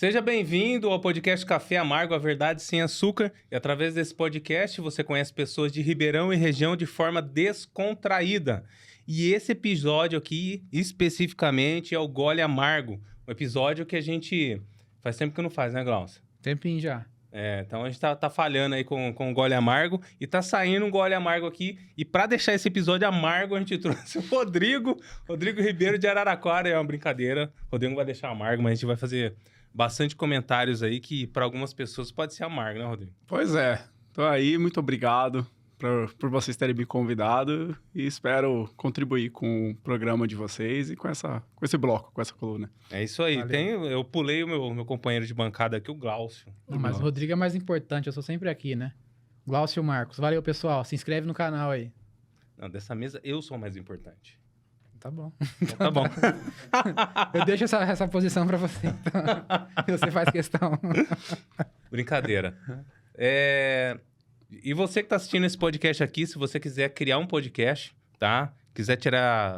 Seja bem-vindo ao podcast Café Amargo, a verdade sem açúcar. E através desse podcast você conhece pessoas de Ribeirão e região de forma descontraída. E esse episódio aqui, especificamente, é o Gole Amargo. Um episódio que a gente faz tempo que não faz, né, Glaucio? Tempinho já. Então a gente tá falhando aí com o Gole Amargo e tá saindo um Gole Amargo aqui. E pra deixar esse episódio amargo, a gente trouxe o Rodrigo Ribeiro de Araraquara. É uma brincadeira. O Rodrigo vai deixar amargo, mas a gente vai fazer bastante comentários aí que para algumas pessoas pode ser amargo, né, Rodrigo? Pois é. Tô aí, muito obrigado por vocês terem me convidado e espero contribuir com o programa de vocês e com esse bloco, com essa coluna. É isso aí. Valeu. Eu pulei o meu companheiro de bancada aqui, o Glaucio. Não, mas o Rodrigo é mais importante, eu sou sempre aqui, né? Glaucio Marcos. Valeu, pessoal. Se inscreve no canal aí. Não, dessa mesa eu sou o mais importante. Tá bom. Então, tá bom. Eu deixo essa posição pra você, então. Você faz questão. Brincadeira. E você que tá assistindo esse podcast aqui, se você quiser criar um podcast, tá? Quiser tirar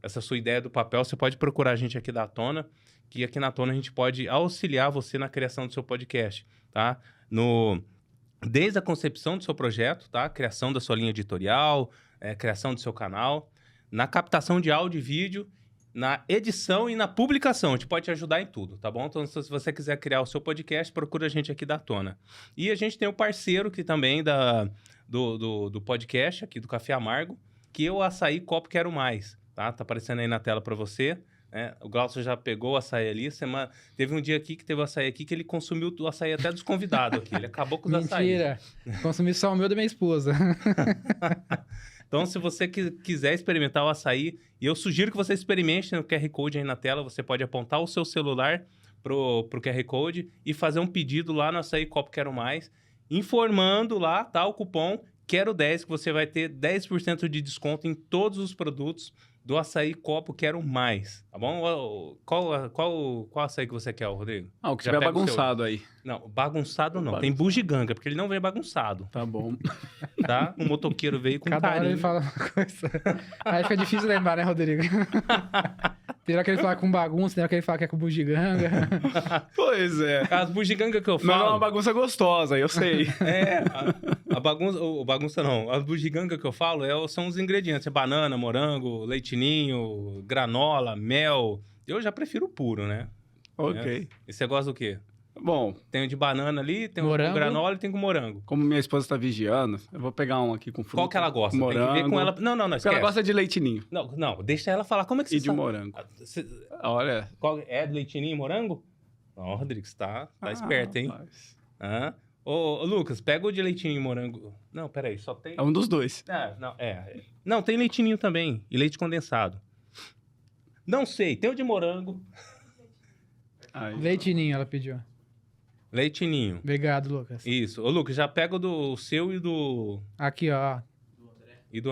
essa sua ideia do papel, você pode procurar a gente aqui da Tona, que aqui na Tona a gente pode auxiliar você na criação do seu podcast, tá? Desde a concepção do seu projeto, tá? Criação da sua linha editorial, criação do seu canal, na captação de áudio e vídeo, na edição e na publicação. A gente pode te ajudar em tudo, tá bom? Então, se você quiser criar o seu podcast, procura a gente aqui da Tona. E a gente tem o parceiro que também do podcast aqui do Café Amargo, que é o Açaí Copo Quero Mais, tá? Tá aparecendo aí na tela para você. O Glaucio já pegou o açaí ali. Teve um dia aqui que teve o açaí aqui que ele consumiu o açaí até dos convidados aqui. Ele acabou com os açaí. Mentira. Consumi só o meu da minha esposa. Então, se você quiser experimentar o açaí, e eu sugiro que você experimente no QR Code aí na tela, você pode apontar o seu celular pro QR Code e fazer um pedido lá no Açaí Copo Quero Mais, informando lá, tá, o cupom Quero 10, que você vai ter 10% de desconto em todos os produtos do Açaí Copo Quero Mais, tá bom? Qual açaí que você quer, Rodrigo? O que tiver bagunçado aí. Não, bagunçado não. Tem bugiganga, porque ele não vem bagunçado. Tá bom. Tá? O motoqueiro veio com Cada hora carinho. ele fala uma coisa. Aí fica difícil lembrar, né, Rodrigo? Tem hora que ele fala com bagunça, tem hora que ele fala que é com bugiganga. Pois é. As bugigangas que eu falo... Mas é uma bagunça gostosa, eu sei. A bagunça não. As bugigangas que eu falo são os ingredientes. Banana, morango, leite ninho, granola, mel. Eu já prefiro o puro, né? Ok. E você gosta do quê? Bom, Tem o de banana ali, tem o Morango. com granola e tem com morango. como minha esposa tá vigiando, eu vou pegar um aqui com fruta. Qual que ela gosta? Morango. Tem que ver com ela... Não, Porque esquece. ela gosta de leitinho Não, deixa ela falar. Como é que você e de sabe? morango. Você- Olha. É leitinho e morango? Ó, Rodrigo, você tá esperto, hein? Rapaz. Hã? Ô, Lucas, pega o de leitinho e morango. Não, peraí, só tem... É um dos dois. Não, tem leitinho também. E leite condensado. Não sei, tem o de morango. Aí. Leitinho, ela pediu. Leitinho. Obrigado, Lucas. Isso. Ô, Lucas, já pega o do seu e do Aqui, ó.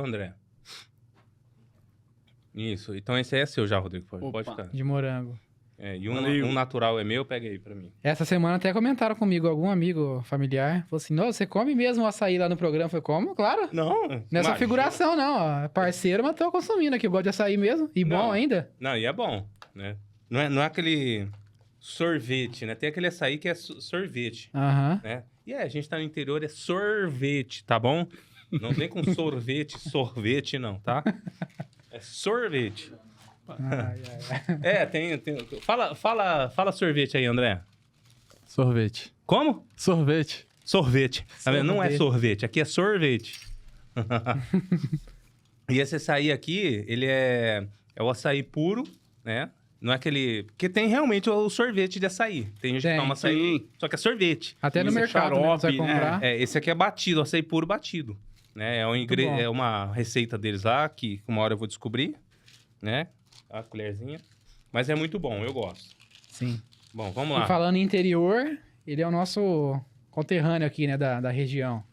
André. Isso. Então esse aí é seu já, Rodrigo. Pode Opa. ficar. De morango. E Valeu. um natural é meu, pega aí pra mim. Essa semana até comentaram comigo, algum amigo familiar. Falou assim, não, você come mesmo o açaí lá no programa? Eu falei, como? Claro. Não. Nessa imagina. figuração, não. Ó. É parceiro, mas tô consumindo aqui. Eu gosto de açaí mesmo. E Não. bom ainda. Não, e é bom, né? Não é aquele sorvete, né? Tem aquele açaí que é sorvete, Aham. né? E a gente tá no interior, é sorvete, tá bom? Não vem com sorvete não, tá? É sorvete. Ai, ai. Tem. Fala sorvete aí, André. Sorvete. Como? Sorvete. Sorvete. Tá vendo? Não é Sorvete. sorvete, aqui é sorvete. E esse açaí aqui, ele é o açaí puro, né? Não é aquele... Porque tem realmente o sorvete de açaí. Tem gente que Tem, toma açaí, sim. só que é sorvete. Até no Isso é mercado, né? Você vai xarope, né? comprar. Esse aqui é batido, açaí puro batido. Né? bom. É uma receita deles lá, que uma hora eu vou descobrir, né? A colherzinha. Mas é muito bom, eu gosto. Sim. Bom, vamos E lá. falando em interior, ele é o nosso conterrâneo aqui, né, da região.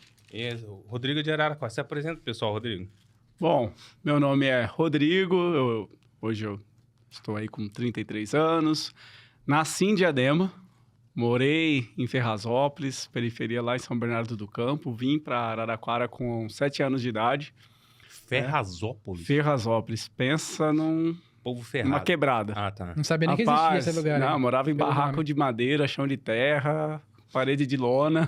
Rodrigo de Araraquara. Se apresenta, pessoal, Rodrigo. Bom, meu nome é Rodrigo, hoje eu estou aí com 33 anos, nasci em Diadema, morei em Ferrazópolis, periferia lá em São Bernardo do Campo, vim para Araraquara com 7 anos de idade. Ferrazópolis. Ferrazópolis, pensa Povo ferrado. Uma quebrada. Ah, tá. Não sabia nem que existia esse lugar. Não, né? morava em Pelo barraco nome. de madeira, chão de terra, parede de lona.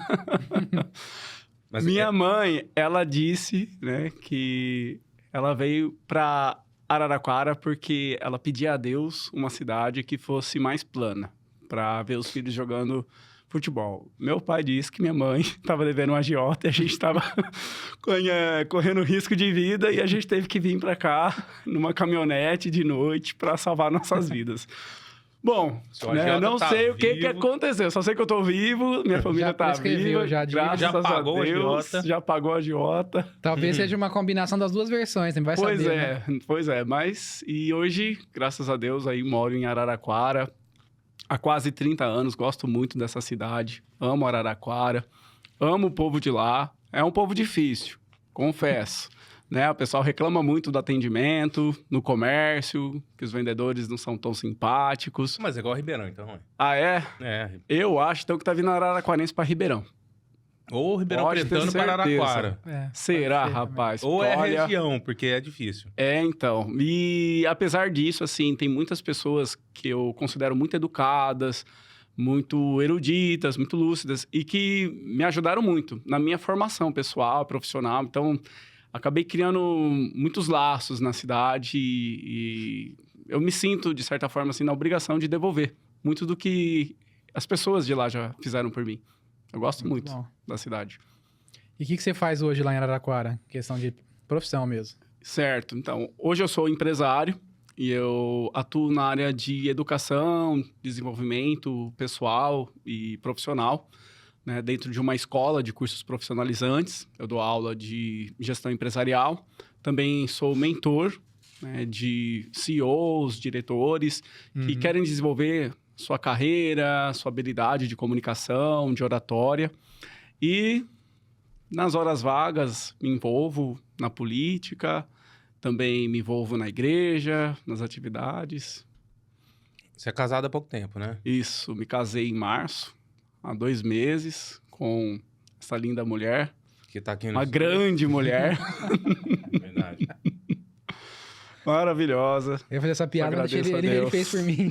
Mas Minha mãe, ela disse, né, que ela veio para Araraquara porque ela pedia a Deus uma cidade que fosse mais plana, para ver os filhos jogando futebol. Meu pai disse que minha mãe estava devendo um agiota e a gente estava correndo risco de vida e a gente teve que vir para cá numa caminhonete de noite para salvar nossas vidas. Bom, Seu né, agiota não tá sei o que vivo. aconteceu. Só sei que eu tô vivo, minha família Já tá prescreveu, viva. já a dívida. Graças Já a pagou o Deus, agiota. já pagou a agiota. Talvez seja uma combinação das duas versões, não vai Pois saber. é, né? pois é. Mas, e hoje, graças a Deus, aí moro em Araraquara há quase 30 anos. Gosto muito dessa cidade. Amo Araraquara. Amo o povo de lá. É um povo difícil, confesso. Né? O pessoal reclama muito do atendimento, no comércio, que os vendedores não são tão simpáticos. Mas é igual Ribeirão, então. Ué. Ah, é? É. Eu acho, então, que tá vindo Araraquarense para Ribeirão. Ou Ribeirão Pode ter Pretano para certeza. Araraquara. É, Será, pode ser rapaz? Ou é a Olha, região, porque é difícil. É, então. E apesar disso, assim, tem muitas pessoas que eu considero muito educadas, muito eruditas, muito lúcidas e que me ajudaram muito na minha formação pessoal, profissional. Então, acabei criando muitos laços na cidade e eu me sinto, de certa forma, assim, na obrigação de devolver muito do que as pessoas de lá já fizeram por mim. Eu gosto muito bom. da cidade. E o que você faz hoje lá em Araraquara? Questão de profissão mesmo. Certo. Então, hoje eu sou empresário e eu atuo na área de educação, desenvolvimento pessoal e profissional, né, dentro de uma escola de cursos profissionalizantes. Eu dou aula de gestão empresarial. Também sou mentor, né, de CEOs, diretores, que Uhum. querem desenvolver sua carreira, sua habilidade de comunicação, de oratória. E nas horas vagas me envolvo na política, também me envolvo na igreja, nas atividades. Você é casado há pouco tempo, né? Isso, me casei em março, há 2 meses, com essa linda mulher, Que tá aqui no uma estúdio. grande mulher, Verdade. maravilhosa. Eu ia fazer essa piada, mas Agradeço a ele Deus. fez por mim.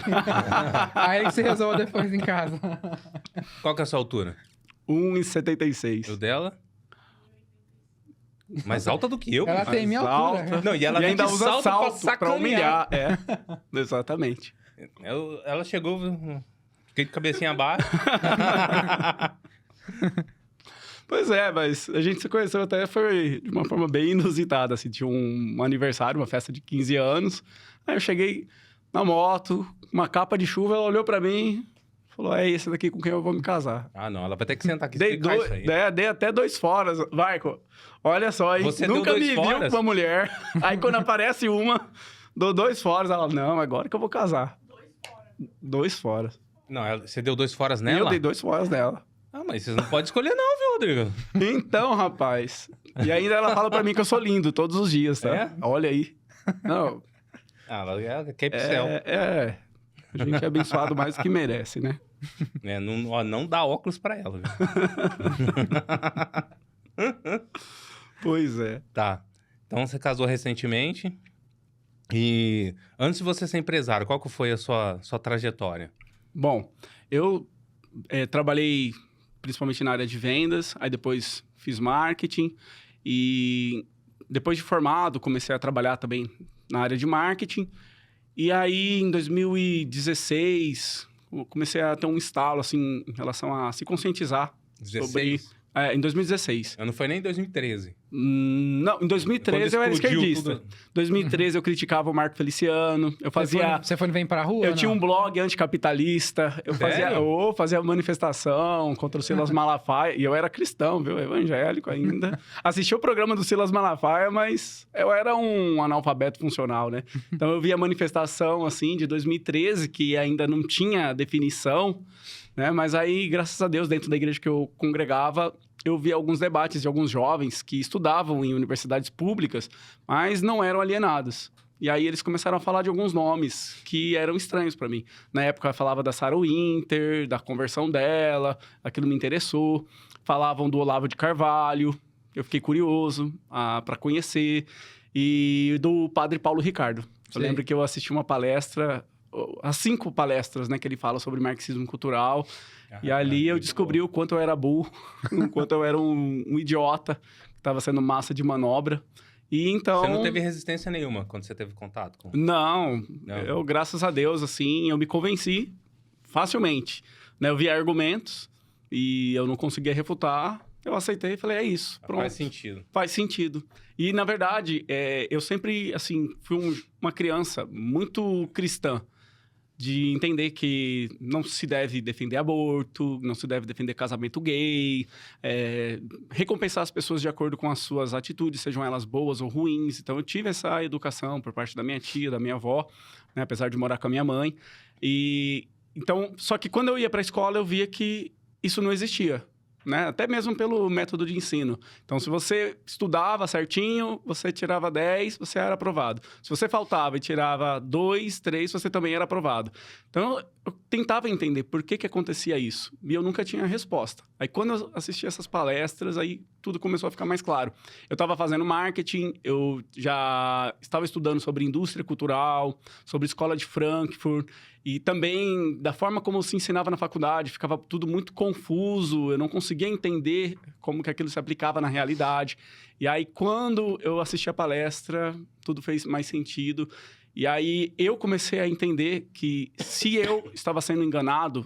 Aí que você resolve depois em casa. Qual que é a sua altura? 1,76. Eu dela? Mais alta do que eu? Ela tem minha altura. alta. Não, e ela vem ainda de usa salto pra salto pra sacanear. humilhar. É, exatamente. Ela chegou, fiquei de cabecinha baixa. Pois é, mas a gente se conheceu até foi de uma forma bem inusitada, assim, tinha um aniversário, uma festa de 15 anos, aí eu cheguei na moto, uma capa de chuva, ela olhou pra mim, falou, é esse daqui com quem eu vou me casar. Ah, não, ela vai ter que sentar aqui e Dei, explicar isso aí. dei até 2 foras, Marco, olha só, hein? Você deu Nunca 2 me viu foras? com uma mulher, aí quando aparece uma, dou 2 foras, ela, não, agora que eu vou casar. 2 foras. Não, você deu 2 foras E nela? eu dei 2 foras nela. Ah, mas vocês não podem escolher não, viu, Rodrigo? Então, rapaz. E ainda ela fala pra mim que eu sou lindo todos os dias, tá? É? Olha aí. Não, Ah, ela quer ir pro céu. é. A gente é abençoado mais do que merece, né? É, não, ó, não dá óculos pra ela, viu? Pois é. Tá. Então você casou recentemente. E antes de você ser empresário, qual que foi a sua trajetória? Bom, eu trabalhei principalmente na área de vendas, aí depois fiz marketing e depois de formado comecei a trabalhar também na área de marketing. E aí em 2016 eu comecei a ter um estalo assim em relação a se conscientizar 16? em 2016. Não foi nem em 2013. Não, em 2013 eu era explodiu esquerdista. Em tudo. 2013 eu criticava o Marco Feliciano, eu fazia... Você foi vem pra rua? Eu ou tinha não? um blog anticapitalista, eu fazia manifestação contra o Silas Malafaia, e eu era cristão, viu? Evangélico ainda. Assistia o programa do Silas Malafaia, mas eu era um analfabeto funcional, né? Então eu via manifestação, assim, de 2013, que ainda não tinha definição, né? Mas aí, graças a Deus, dentro da igreja que eu congregava, eu vi alguns debates de alguns jovens que estudavam em universidades públicas, mas não eram alienados. E aí eles começaram a falar de alguns nomes que eram estranhos para mim. Na época falava da Sarah Winter, da conversão dela, aquilo me interessou. Falavam do Olavo de Carvalho, eu fiquei curioso para conhecer. E do padre Paulo Ricardo. Eu lembro que eu assisti uma palestra, as 5 palestras, né, que ele fala sobre marxismo cultural, e ali eu descobri o quanto eu era burro, o quanto eu era um idiota, que estava sendo massa de manobra. E então... Você não teve resistência nenhuma quando você teve contato com... Não, eu, graças a Deus, assim, eu me convenci facilmente, né? Eu vi argumentos e eu não conseguia refutar, eu aceitei e falei, é isso, pronto. Faz sentido. Faz sentido. E, na verdade, eu sempre, assim, fui uma criança muito cristã, de entender que não se deve defender aborto, não se deve defender casamento gay, recompensar as pessoas de acordo com as suas atitudes, sejam elas boas ou ruins. Então, eu tive essa educação por parte da minha tia, da minha avó, né, apesar de morar com a minha mãe. Então, só que quando eu ia para a escola, eu via que isso não existia, né? Até mesmo pelo método de ensino. Então, se você estudava certinho, você tirava 10, você era aprovado. Se você faltava e tirava 2, 3, você também era aprovado. Então, eu tentava entender por que acontecia isso. E eu nunca tinha resposta. Aí, quando eu assisti essas palestras, aí tudo começou a ficar mais claro. Eu estava fazendo marketing, eu já estava estudando sobre indústria cultural, sobre escola de Frankfurt, e também da forma como se ensinava na faculdade, ficava tudo muito confuso, eu não conseguia entender como que aquilo se aplicava na realidade. E aí, quando eu assisti a palestra, tudo fez mais sentido. E aí, eu comecei a entender que se eu estava sendo enganado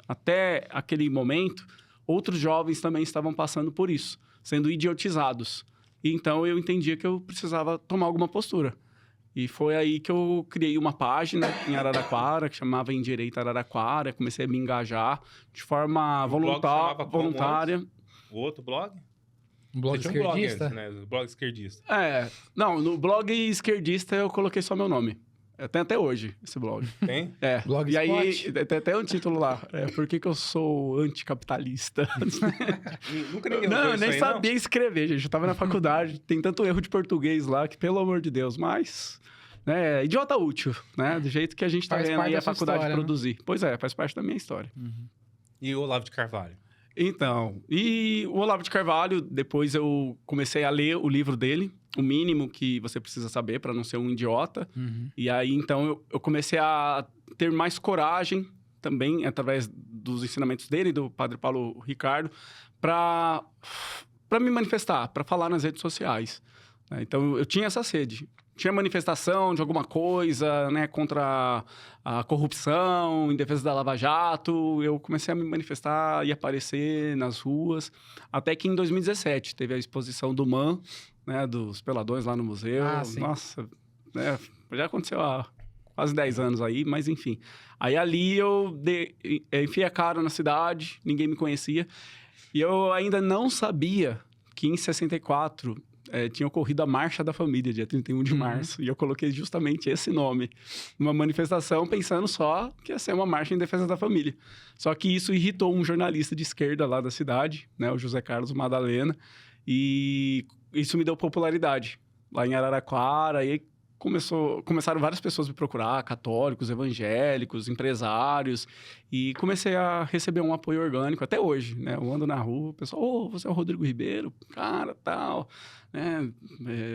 até aquele momento, outros jovens também estavam passando por isso, sendo idiotizados. E então, eu entendia que eu precisava tomar alguma postura. E foi aí que eu criei uma página em Araraquara, que chamava Em Direito Araraquara. Comecei a me engajar de forma voluntária. O outro blog? Um blog Você tinha um esquerdista? blog antes, né? O blog esquerdista. Não, no blog esquerdista eu coloquei só meu nome. Tem até hoje esse blog. Tem? Blogspot. E aí, tem até um título lá. Por que eu sou anticapitalista? Nunca ninguém Não, usou eu isso nem aí, sabia escrever, gente. Eu tava na faculdade, tem tanto erro de português lá que, pelo amor de Deus, mas... né, idiota útil, né? Do jeito que a gente tá Faz vendo parte aí da a sua faculdade história, né? produzir. Pois é, faz parte da minha história. E o Olavo de Carvalho? Então, e o Olavo de Carvalho, depois eu comecei a ler o livro dele, O Mínimo que Você Precisa Saber para Não Ser um Idiota. E aí, então, eu comecei a ter mais coragem também, através dos ensinamentos dele, do Padre Paulo Ricardo, para me manifestar, para falar nas redes sociais. Então, eu tinha essa sede. Tinha manifestação de alguma coisa, né, contra a corrupção, em defesa da Lava Jato. Eu comecei a me manifestar e aparecer nas ruas. Até que em 2017 teve a exposição do MAN, né, dos peladões lá no museu. Sim. Nossa, né, já aconteceu há quase 10 anos aí, mas enfim. Aí ali eu enfiei a cara na cidade, ninguém me conhecia. E eu ainda não sabia que em 64... tinha ocorrido a Marcha da Família, dia 31 de março, e eu coloquei justamente esse nome numa manifestação, pensando só que ia ser uma marcha em defesa da família. Só que isso irritou um jornalista de esquerda lá da cidade, né, o José Carlos Madalena, e isso me deu popularidade lá em Araraquara, e aí começaram várias pessoas a me procurar, católicos, evangélicos, empresários, e comecei a receber um apoio orgânico até hoje, né? Eu ando na rua, o pessoal, você é o Rodrigo Ribeiro? Cara, tal, né?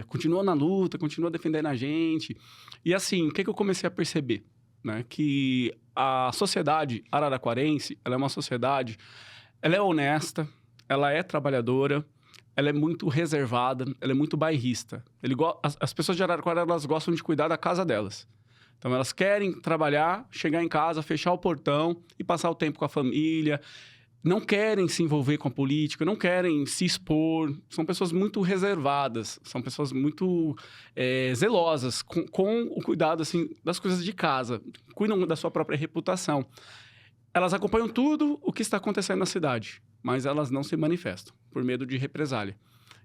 Continua na luta, continua defendendo a gente. E assim, o que eu comecei a perceber? Né? Que a sociedade araraquarense, ela é uma sociedade, ela é honesta, ela é trabalhadora, ela é muito reservada, ela é muito bairrista. As pessoas de Araraquara, elas gostam de cuidar da casa delas. Então, elas querem trabalhar, chegar em casa, fechar o portão e passar o tempo com a família. Não querem se envolver com a política, não querem se expor. São pessoas muito reservadas, são pessoas muito zelosas com o cuidado assim, das coisas de casa. Cuidam da sua própria reputação. Elas acompanham tudo o que está acontecendo na cidade, mas elas não se manifestam, por medo de represália.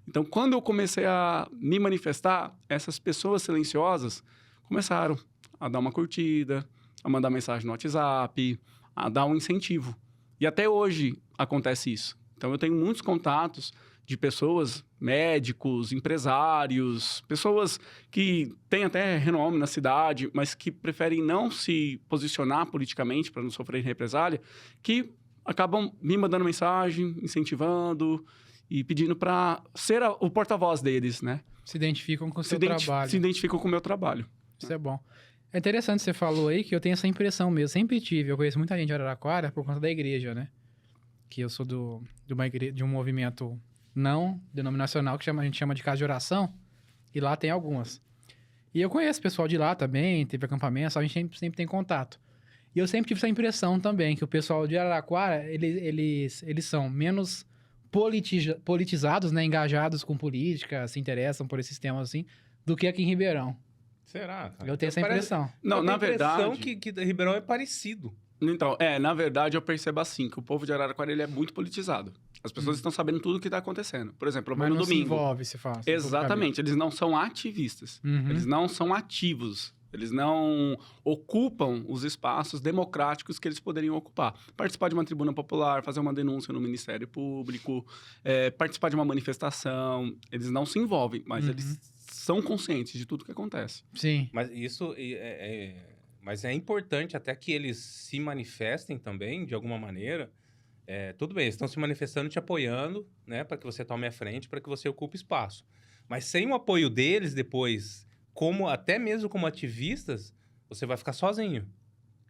Então, quando eu comecei a me manifestar, essas pessoas silenciosas começaram a dar uma curtida, a mandar mensagem no WhatsApp, a dar um incentivo. E até hoje acontece isso. Então, eu tenho muitos contatos de pessoas, médicos, empresários, pessoas que têm até renome na cidade, mas que preferem não se posicionar politicamente para não sofrer represália, que acabam me mandando mensagem, incentivando e pedindo para ser o porta-voz deles, né? Se identificam com o seu trabalho. Se identificam com o meu trabalho. Isso é bom. É interessante você falou aí que eu tenho essa impressão mesmo. Sempre tive. Eu conheço muita gente de Araraquara por conta da igreja, né? Que eu sou de um movimento não denominacional que a gente chama de casa de oração. E lá tem algumas. E eu conheço o pessoal de lá também, teve acampamento, a gente sempre tem contato. E eu sempre tive essa impressão também, que o pessoal de Araraquara, eles são menos politizados, né? Engajados com política, se interessam por esses temas assim, do que aqui em Ribeirão. Será, cara? Eu tenho essa impressão. Não, na verdade... A impressão que Ribeirão é parecido. Então, na verdade, eu percebo assim, que o povo de Araraquara, ele é muito politizado. As pessoas estão sabendo tudo o que está acontecendo. Por exemplo, eu vou Mas no não domingo. se envolve, se faz. Exatamente, eles não são ativistas. Uhum. Eles não são ativos. Eles não ocupam os espaços democráticos que eles poderiam ocupar. Participar de uma tribuna popular, fazer uma denúncia no Ministério Público, participar de uma manifestação. Eles não se envolvem, mas eles são conscientes de tudo que acontece. Sim. Mas isso mas é importante até que eles se manifestem também, de alguma maneira. Tudo bem, eles estão se manifestando, te apoiando, né? Para que você tome a frente, para que você ocupe espaço. Mas sem o apoio deles depois... até mesmo como ativistas, você vai ficar sozinho,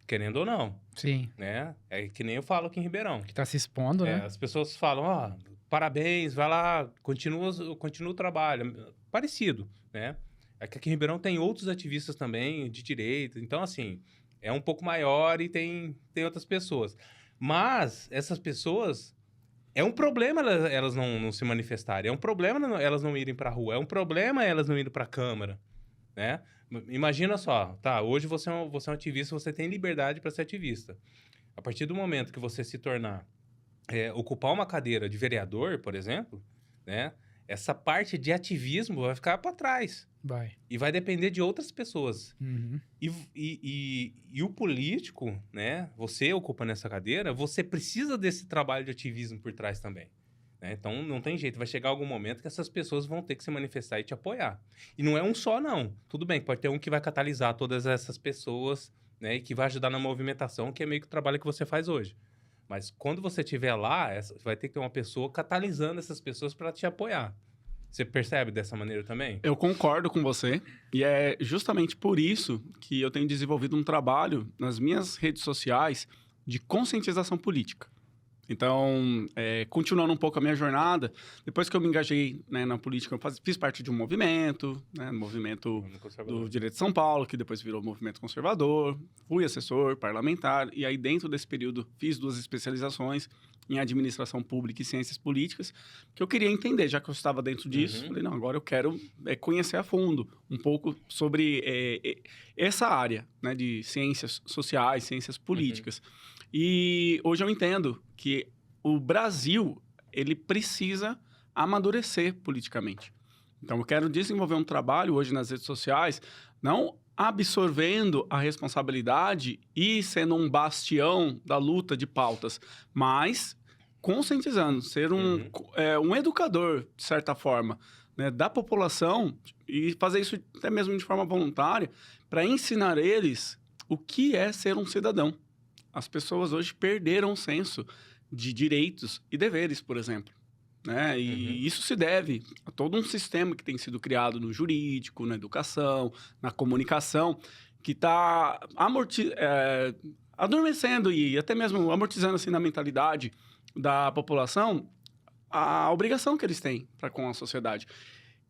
querendo ou não, Sim. né? É que nem eu falo aqui em Ribeirão. Que tá se expondo, né? As pessoas falam, parabéns, vai lá, continua o trabalho. Parecido, né? É que aqui em Ribeirão tem outros ativistas também, de direita. Então, assim, é um pouco maior e tem outras pessoas. Mas essas pessoas... É um problema elas não se manifestarem. É um problema elas não irem pra rua. É um problema elas não irem pra Câmara. Né? Imagina só, hoje você é um ativista, você tem liberdade para ser ativista. A partir do momento que você se tornar, ocupar uma cadeira de vereador, por exemplo, né? Essa parte de ativismo vai ficar para trás. Vai. E vai depender de outras pessoas. Uhum. E o político, né? Você ocupando essa cadeira, você precisa desse trabalho de ativismo por trás também. Né? Então, não tem jeito. Vai chegar algum momento que essas pessoas vão ter que se manifestar e te apoiar. E não é um só, não. Tudo bem, pode ter um que vai catalisar todas essas pessoas, né? E que vai ajudar na movimentação, que é meio que o trabalho que você faz hoje. Mas quando você estiver lá, vai ter que ter uma pessoa catalisando essas pessoas para te apoiar. Você percebe dessa maneira também? Eu concordo com você. E é justamente por isso que eu tenho desenvolvido um trabalho nas minhas redes sociais de conscientização política. Então, continuando um pouco a minha jornada, depois que eu me engajei, né, na política, eu fiz parte de um movimento, né, no movimento do Direito de São Paulo, que depois virou Movimento Conservador, fui assessor parlamentar, e aí dentro desse período fiz 2 especializações em administração pública e ciências políticas, que eu queria entender, já que eu estava dentro disso, falei, não, agora eu quero conhecer a fundo um pouco sobre essa área, né, de ciências sociais, ciências políticas. E hoje eu entendo que o Brasil, ele precisa amadurecer politicamente. Então, eu quero desenvolver um trabalho hoje nas redes sociais, não absorvendo a responsabilidade e sendo um bastião da luta de pautas, mas conscientizando, ser um educador, de certa forma, né, da população e fazer isso até mesmo de forma voluntária para ensinar eles o que é ser um cidadão. As pessoas hoje perderam o senso de direitos e deveres, por exemplo. Né? E isso se deve a todo um sistema que tem sido criado no jurídico, na educação, na comunicação, que está adormecendo e até mesmo amortizando assim, na mentalidade da população a obrigação que eles têm para com a sociedade.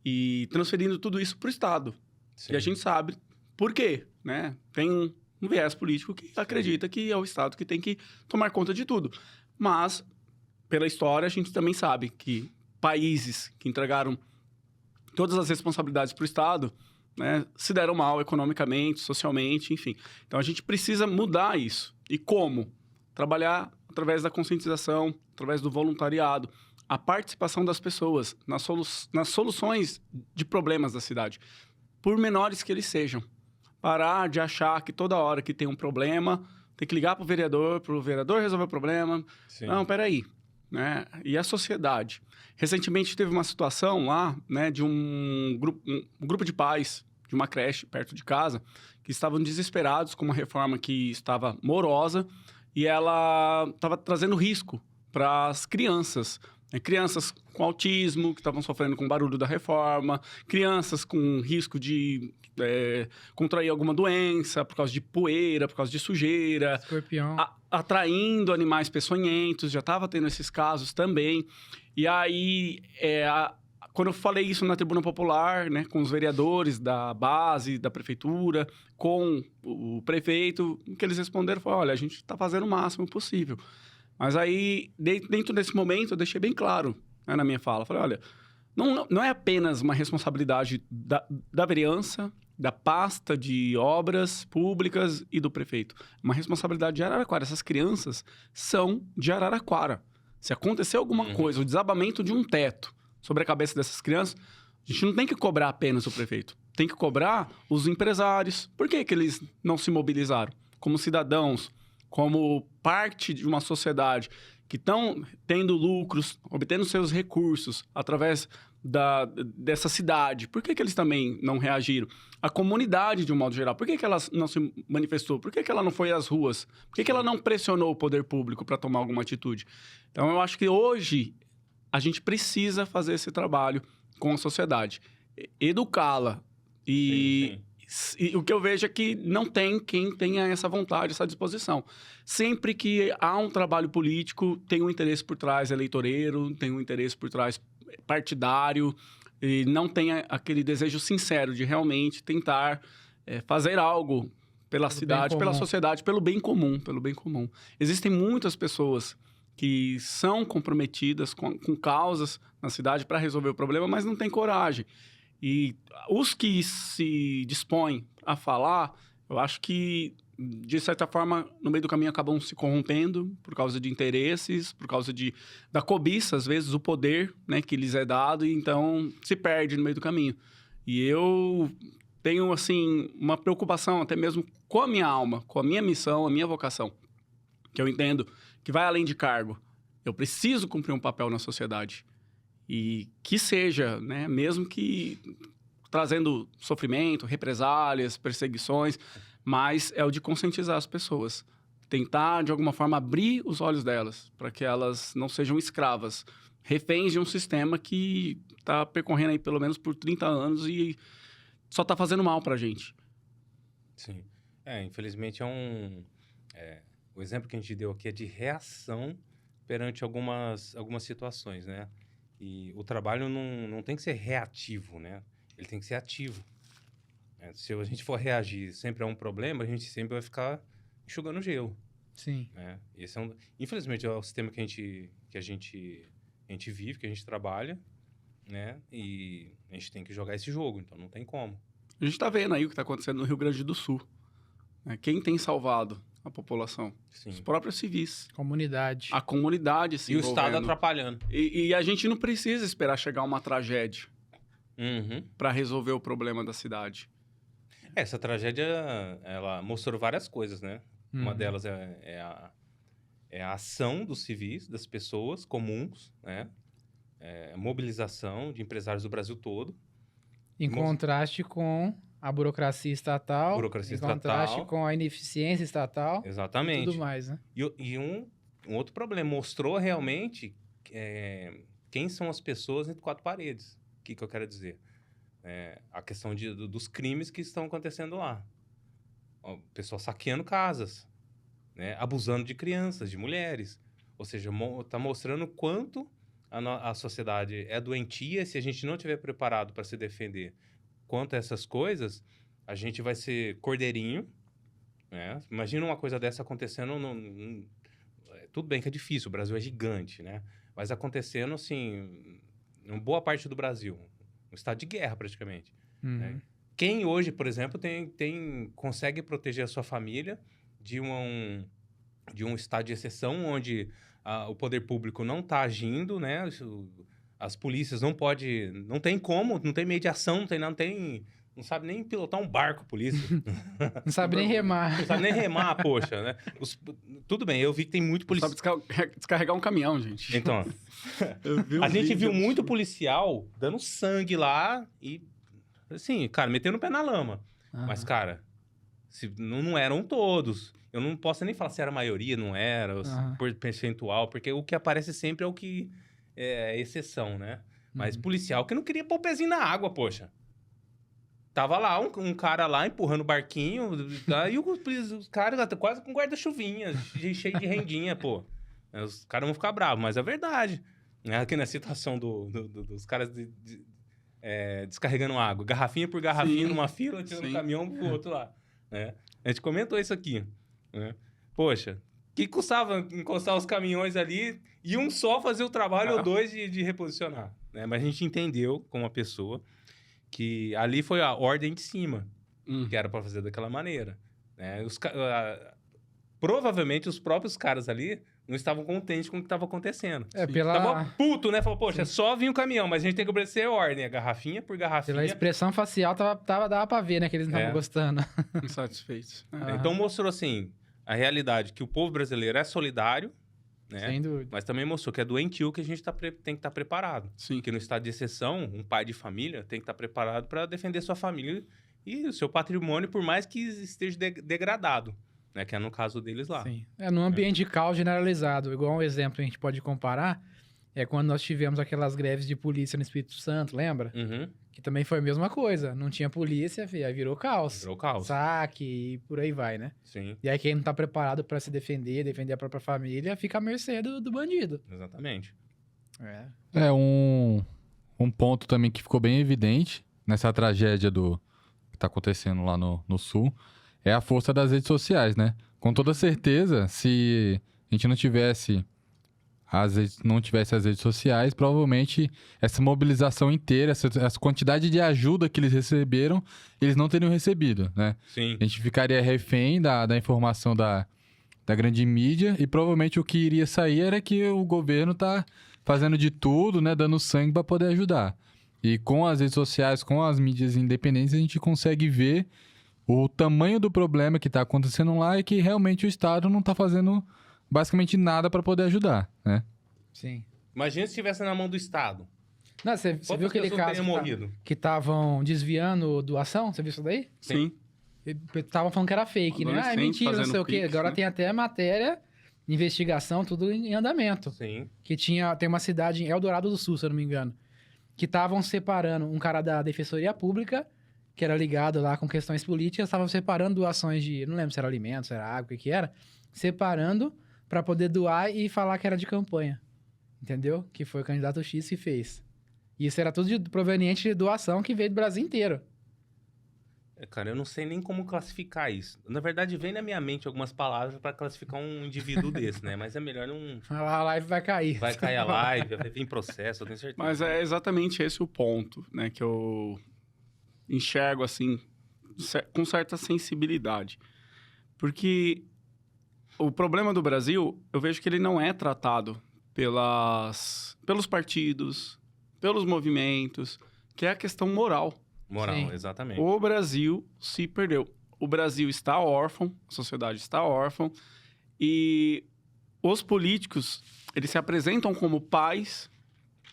E transferindo tudo isso para o Estado. Sim. E a gente sabe por quê. Né? Tem um viés político que acredita que é o Estado que tem que tomar conta de tudo. Mas, pela história, a gente também sabe que países que entregaram todas as responsabilidades para o Estado, né, se deram mal economicamente, socialmente, enfim. Então, a gente precisa mudar isso. E como? Trabalhar através da conscientização, através do voluntariado, a participação das pessoas nas soluções de problemas da cidade, por menores que eles sejam. Parar de achar que toda hora que tem um problema, tem que ligar para o vereador resolver o problema. Sim. Não, peraí. Né? E a sociedade? Recentemente teve uma situação lá, né, de um grupo de pais de uma creche perto de casa que estavam desesperados com uma reforma que estava morosa e ela estava trazendo risco para as crianças, Crianças com autismo, que estavam sofrendo com o barulho da reforma, crianças com risco de contrair alguma doença por causa de poeira, por causa de sujeira, Escorpião. atraindo animais peçonhentos, já estava tendo esses casos também. E aí, quando eu falei isso na Tribuna Popular, né, com os vereadores da base, da prefeitura, com o prefeito, o que eles responderam foi, olha, a gente está fazendo o máximo possível. Mas aí, dentro desse momento, eu deixei bem claro, né, na minha fala. Falei, olha, não é apenas uma responsabilidade da vereança, da pasta de obras públicas e do prefeito. É uma responsabilidade de Araraquara. Essas crianças são de Araraquara. Se acontecer alguma coisa, o desabamento de um teto sobre a cabeça dessas crianças, a gente não tem que cobrar apenas o prefeito. Tem que cobrar os empresários. Por que eles não se mobilizaram? Como cidadãos, como parte de uma sociedade que estão tendo lucros, obtendo seus recursos através dessa cidade. Por que eles também não reagiram? A comunidade, de um modo geral, por que ela não se manifestou? Por que ela não foi às ruas? Por que ela não pressionou o poder público para tomar alguma atitude? Então, eu acho que hoje a gente precisa fazer esse trabalho com a sociedade. Educá-la. E o que eu vejo é que não tem quem tenha essa vontade, essa disposição. Sempre que há um trabalho político, tem um interesse por trás eleitoreiro, tem um interesse por trás partidário, e não tem aquele desejo sincero de realmente tentar fazer algo pela cidade, pela sociedade, pelo bem comum, Existem muitas pessoas que são comprometidas com causas na cidade para resolver o problema, mas não têm coragem. E os que se dispõem a falar, eu acho que, de certa forma, no meio do caminho acabam se corrompendo por causa de interesses, por causa da cobiça, às vezes, o poder, né, que lhes é dado, e então se perde no meio do caminho. E eu tenho, assim, uma preocupação até mesmo com a minha alma, com a minha missão, a minha vocação, que eu entendo que vai além de cargo. Eu preciso cumprir um papel na sociedade. E que seja, né, mesmo que trazendo sofrimento, represálias, perseguições, mas é o de conscientizar as pessoas. Tentar, de alguma forma, abrir os olhos delas, para que elas não sejam escravas, reféns de um sistema que está percorrendo aí pelo menos por 30 anos e só está fazendo mal para a gente. Sim. Infelizmente o exemplo que a gente deu aqui é de reação perante algumas situações, né? E o trabalho não tem que ser reativo, né? Ele tem que ser ativo. Se a gente for reagir sempre a um problema, a gente sempre vai ficar enxugando gelo. Sim. Né? Esse infelizmente, é o sistema que a gente vive, que a gente trabalha, né? E a gente tem que jogar esse jogo, então não tem como. A gente está vendo aí o que está acontecendo no Rio Grande do Sul. Quem tem salvado a população? Sim. Os próprios civis. Comunidade. A comunidade se envolvendo. E o Estado atrapalhando. E a gente não precisa esperar chegar uma tragédia para resolver o problema da cidade. Essa tragédia, ela mostrou várias coisas, né? Uma delas é a ação dos civis, das pessoas comuns, né? A mobilização de empresários do Brasil todo. Em contraste com a burocracia estatal. Contraste com a ineficiência estatal. Exatamente. E tudo mais, né? E um outro problema, mostrou realmente quem são as pessoas entre quatro paredes. O que eu quero dizer? A questão dos crimes que estão acontecendo lá. O pessoal saqueando casas, né? Abusando de crianças, de mulheres. Ou seja, está mostrando quanto a sociedade é doentia. Se a gente não estiver preparado para se defender quanto a essas coisas, a gente vai ser cordeirinho, né? Imagina uma coisa dessa acontecendo tudo bem que é difícil, o Brasil é gigante, né? Mas acontecendo, assim, em boa parte do Brasil, um estado de guerra, praticamente. Né? Quem hoje, por exemplo, consegue proteger a sua família de um estado de exceção, onde o poder público não está agindo, né? As polícias não tem como, não tem mediação, não sabe nem pilotar um barco, polícia. Não sabe nem remar. Não sabe nem remar, poxa, né? Tudo bem, eu vi que tem muito policial. Sabe descarregar um caminhão, gente. Então, a gente viu muito policial dando sangue lá e, assim, cara, metendo o pé na lama. Mas, cara, não eram todos. Eu não posso nem falar se era a maioria, não era, por percentual, porque o que aparece sempre é o que exceção, né? Mas policial que não queria pôr o pezinho na água, poxa. Tava lá um cara lá empurrando o barquinho, tá? E os caras quase com guarda-chuvinha, cheio de rendinha, pô. Os caras vão ficar bravos, mas é verdade. Aqui na situação dos caras descarregando água, garrafinha por garrafinha numa fila, tirando um caminhão pro outro lá. Né? A gente comentou isso aqui. Né? Poxa, que custava encostar os caminhões ali e um só fazer o trabalho ou dois de reposicionar. Né? Mas a gente entendeu, como uma pessoa, que ali foi a ordem de cima, que era para fazer daquela maneira. Né? Provavelmente os próprios caras ali não estavam contentes com o que estava acontecendo. Tava puto, né? Falou, poxa, só vinha o caminhão, mas a gente tem que obedecer a ordem, garrafinha por garrafinha. Pela expressão facial, dava pra ver, né? Que eles não estavam gostando. Insatisfeitos. Então mostrou, assim, a realidade que o povo brasileiro é solidário, né? Sem dúvida. Mas também mostrou que é doentio que a gente tem que estar preparado. Sim. Que no estado de exceção, um pai de família tem que estar preparado para defender sua família e o seu patrimônio, por mais que esteja degradado. Né, que é no caso deles lá. Sim. Num ambiente de caos generalizado. Igual um exemplo que a gente pode comparar é quando nós tivemos aquelas greves de polícia no Espírito Santo, lembra? Que também foi a mesma coisa. Não tinha polícia, aí virou caos. Virou caos. Saque e por aí vai, né? Sim. E aí quem não tá preparado para se defender a própria família, fica à mercê do bandido. Exatamente. Um ponto também que ficou bem evidente nessa tragédia que tá acontecendo lá no Sul é a força das redes sociais, né? Com toda certeza, se a gente não tivesse as redes sociais, provavelmente essa mobilização inteira, essa quantidade de ajuda que eles receberam, eles não teriam recebido, né? Sim. A gente ficaria refém da informação da grande mídia e provavelmente o que iria sair era que o governo tá fazendo de tudo, né? Dando sangue para poder ajudar. E com as redes sociais, com as mídias independentes, a gente consegue ver o tamanho do problema que está acontecendo lá é que realmente o Estado não está fazendo basicamente nada para poder ajudar, né? Sim. Imagina se estivesse na mão do Estado. Não, você viu aquele caso que estavam desviando doação? Você viu isso daí? Sim. Estavam falando que era fake, né? É mentira, não sei o quê. Agora tem até matéria, investigação, tudo em andamento. Sim. Que tem uma cidade em Eldorado do Sul, se eu não me engano, que estavam separando um cara da Defensoria Pública, que era ligado lá com questões políticas, estavam separando doações de... Não lembro se era alimentos, se era água, o que era. Separando para poder doar e falar que era de campanha. Entendeu? Que foi o candidato X que fez. E isso era tudo proveniente de doação que veio do Brasil inteiro. Cara, eu não sei nem como classificar isso. Na verdade, vem na minha mente algumas palavras para classificar um indivíduo desse, né? Mas é melhor não... A live vai cair. Vai cair a live, vai vir processo, eu tenho certeza. Mas é exatamente esse o ponto, né? Que eu enxergo, assim, com certa sensibilidade. Porque o problema do Brasil, eu vejo que ele não é tratado pelos partidos, pelos movimentos, que é a questão moral. Moral, Sim. Exatamente. O Brasil se perdeu. O Brasil está órfão, a sociedade está órfã, e os políticos, eles se apresentam como pais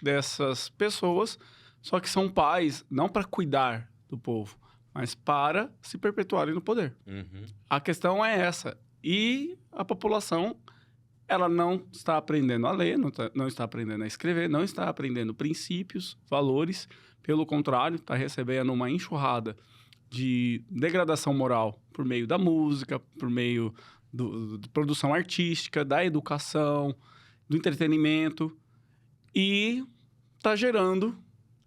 dessas pessoas, só que são pais não para cuidar do povo, mas para se perpetuarem no poder. A questão é essa. E a população, ela não está aprendendo a ler, não está aprendendo a escrever, não está aprendendo princípios, valores. Pelo contrário, está recebendo uma enxurrada de degradação moral por meio da música, por meio da produção artística, da educação, do entretenimento. E está gerando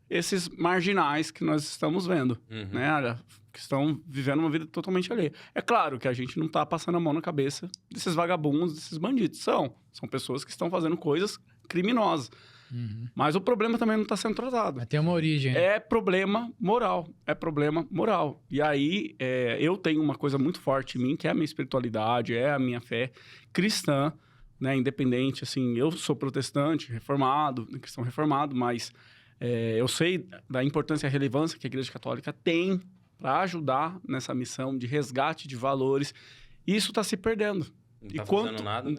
esses marginais que nós estamos vendo, né? Que estão vivendo uma vida totalmente alheia. É claro que a gente não está passando a mão na cabeça desses vagabundos, desses bandidos. São pessoas que estão fazendo coisas criminosas. Mas o problema também não está sendo tratado. Mas tem uma origem. É problema moral. É problema moral. E aí, eu tenho uma coisa muito forte em mim, que é a minha espiritualidade, é a minha fé cristã, né? Independente, assim, eu sou protestante, reformado, cristão reformado, mas eu sei da importância e a relevância que a Igreja Católica tem para ajudar nessa missão de resgate de valores. E isso está se perdendo. Não está fazendo nada, né?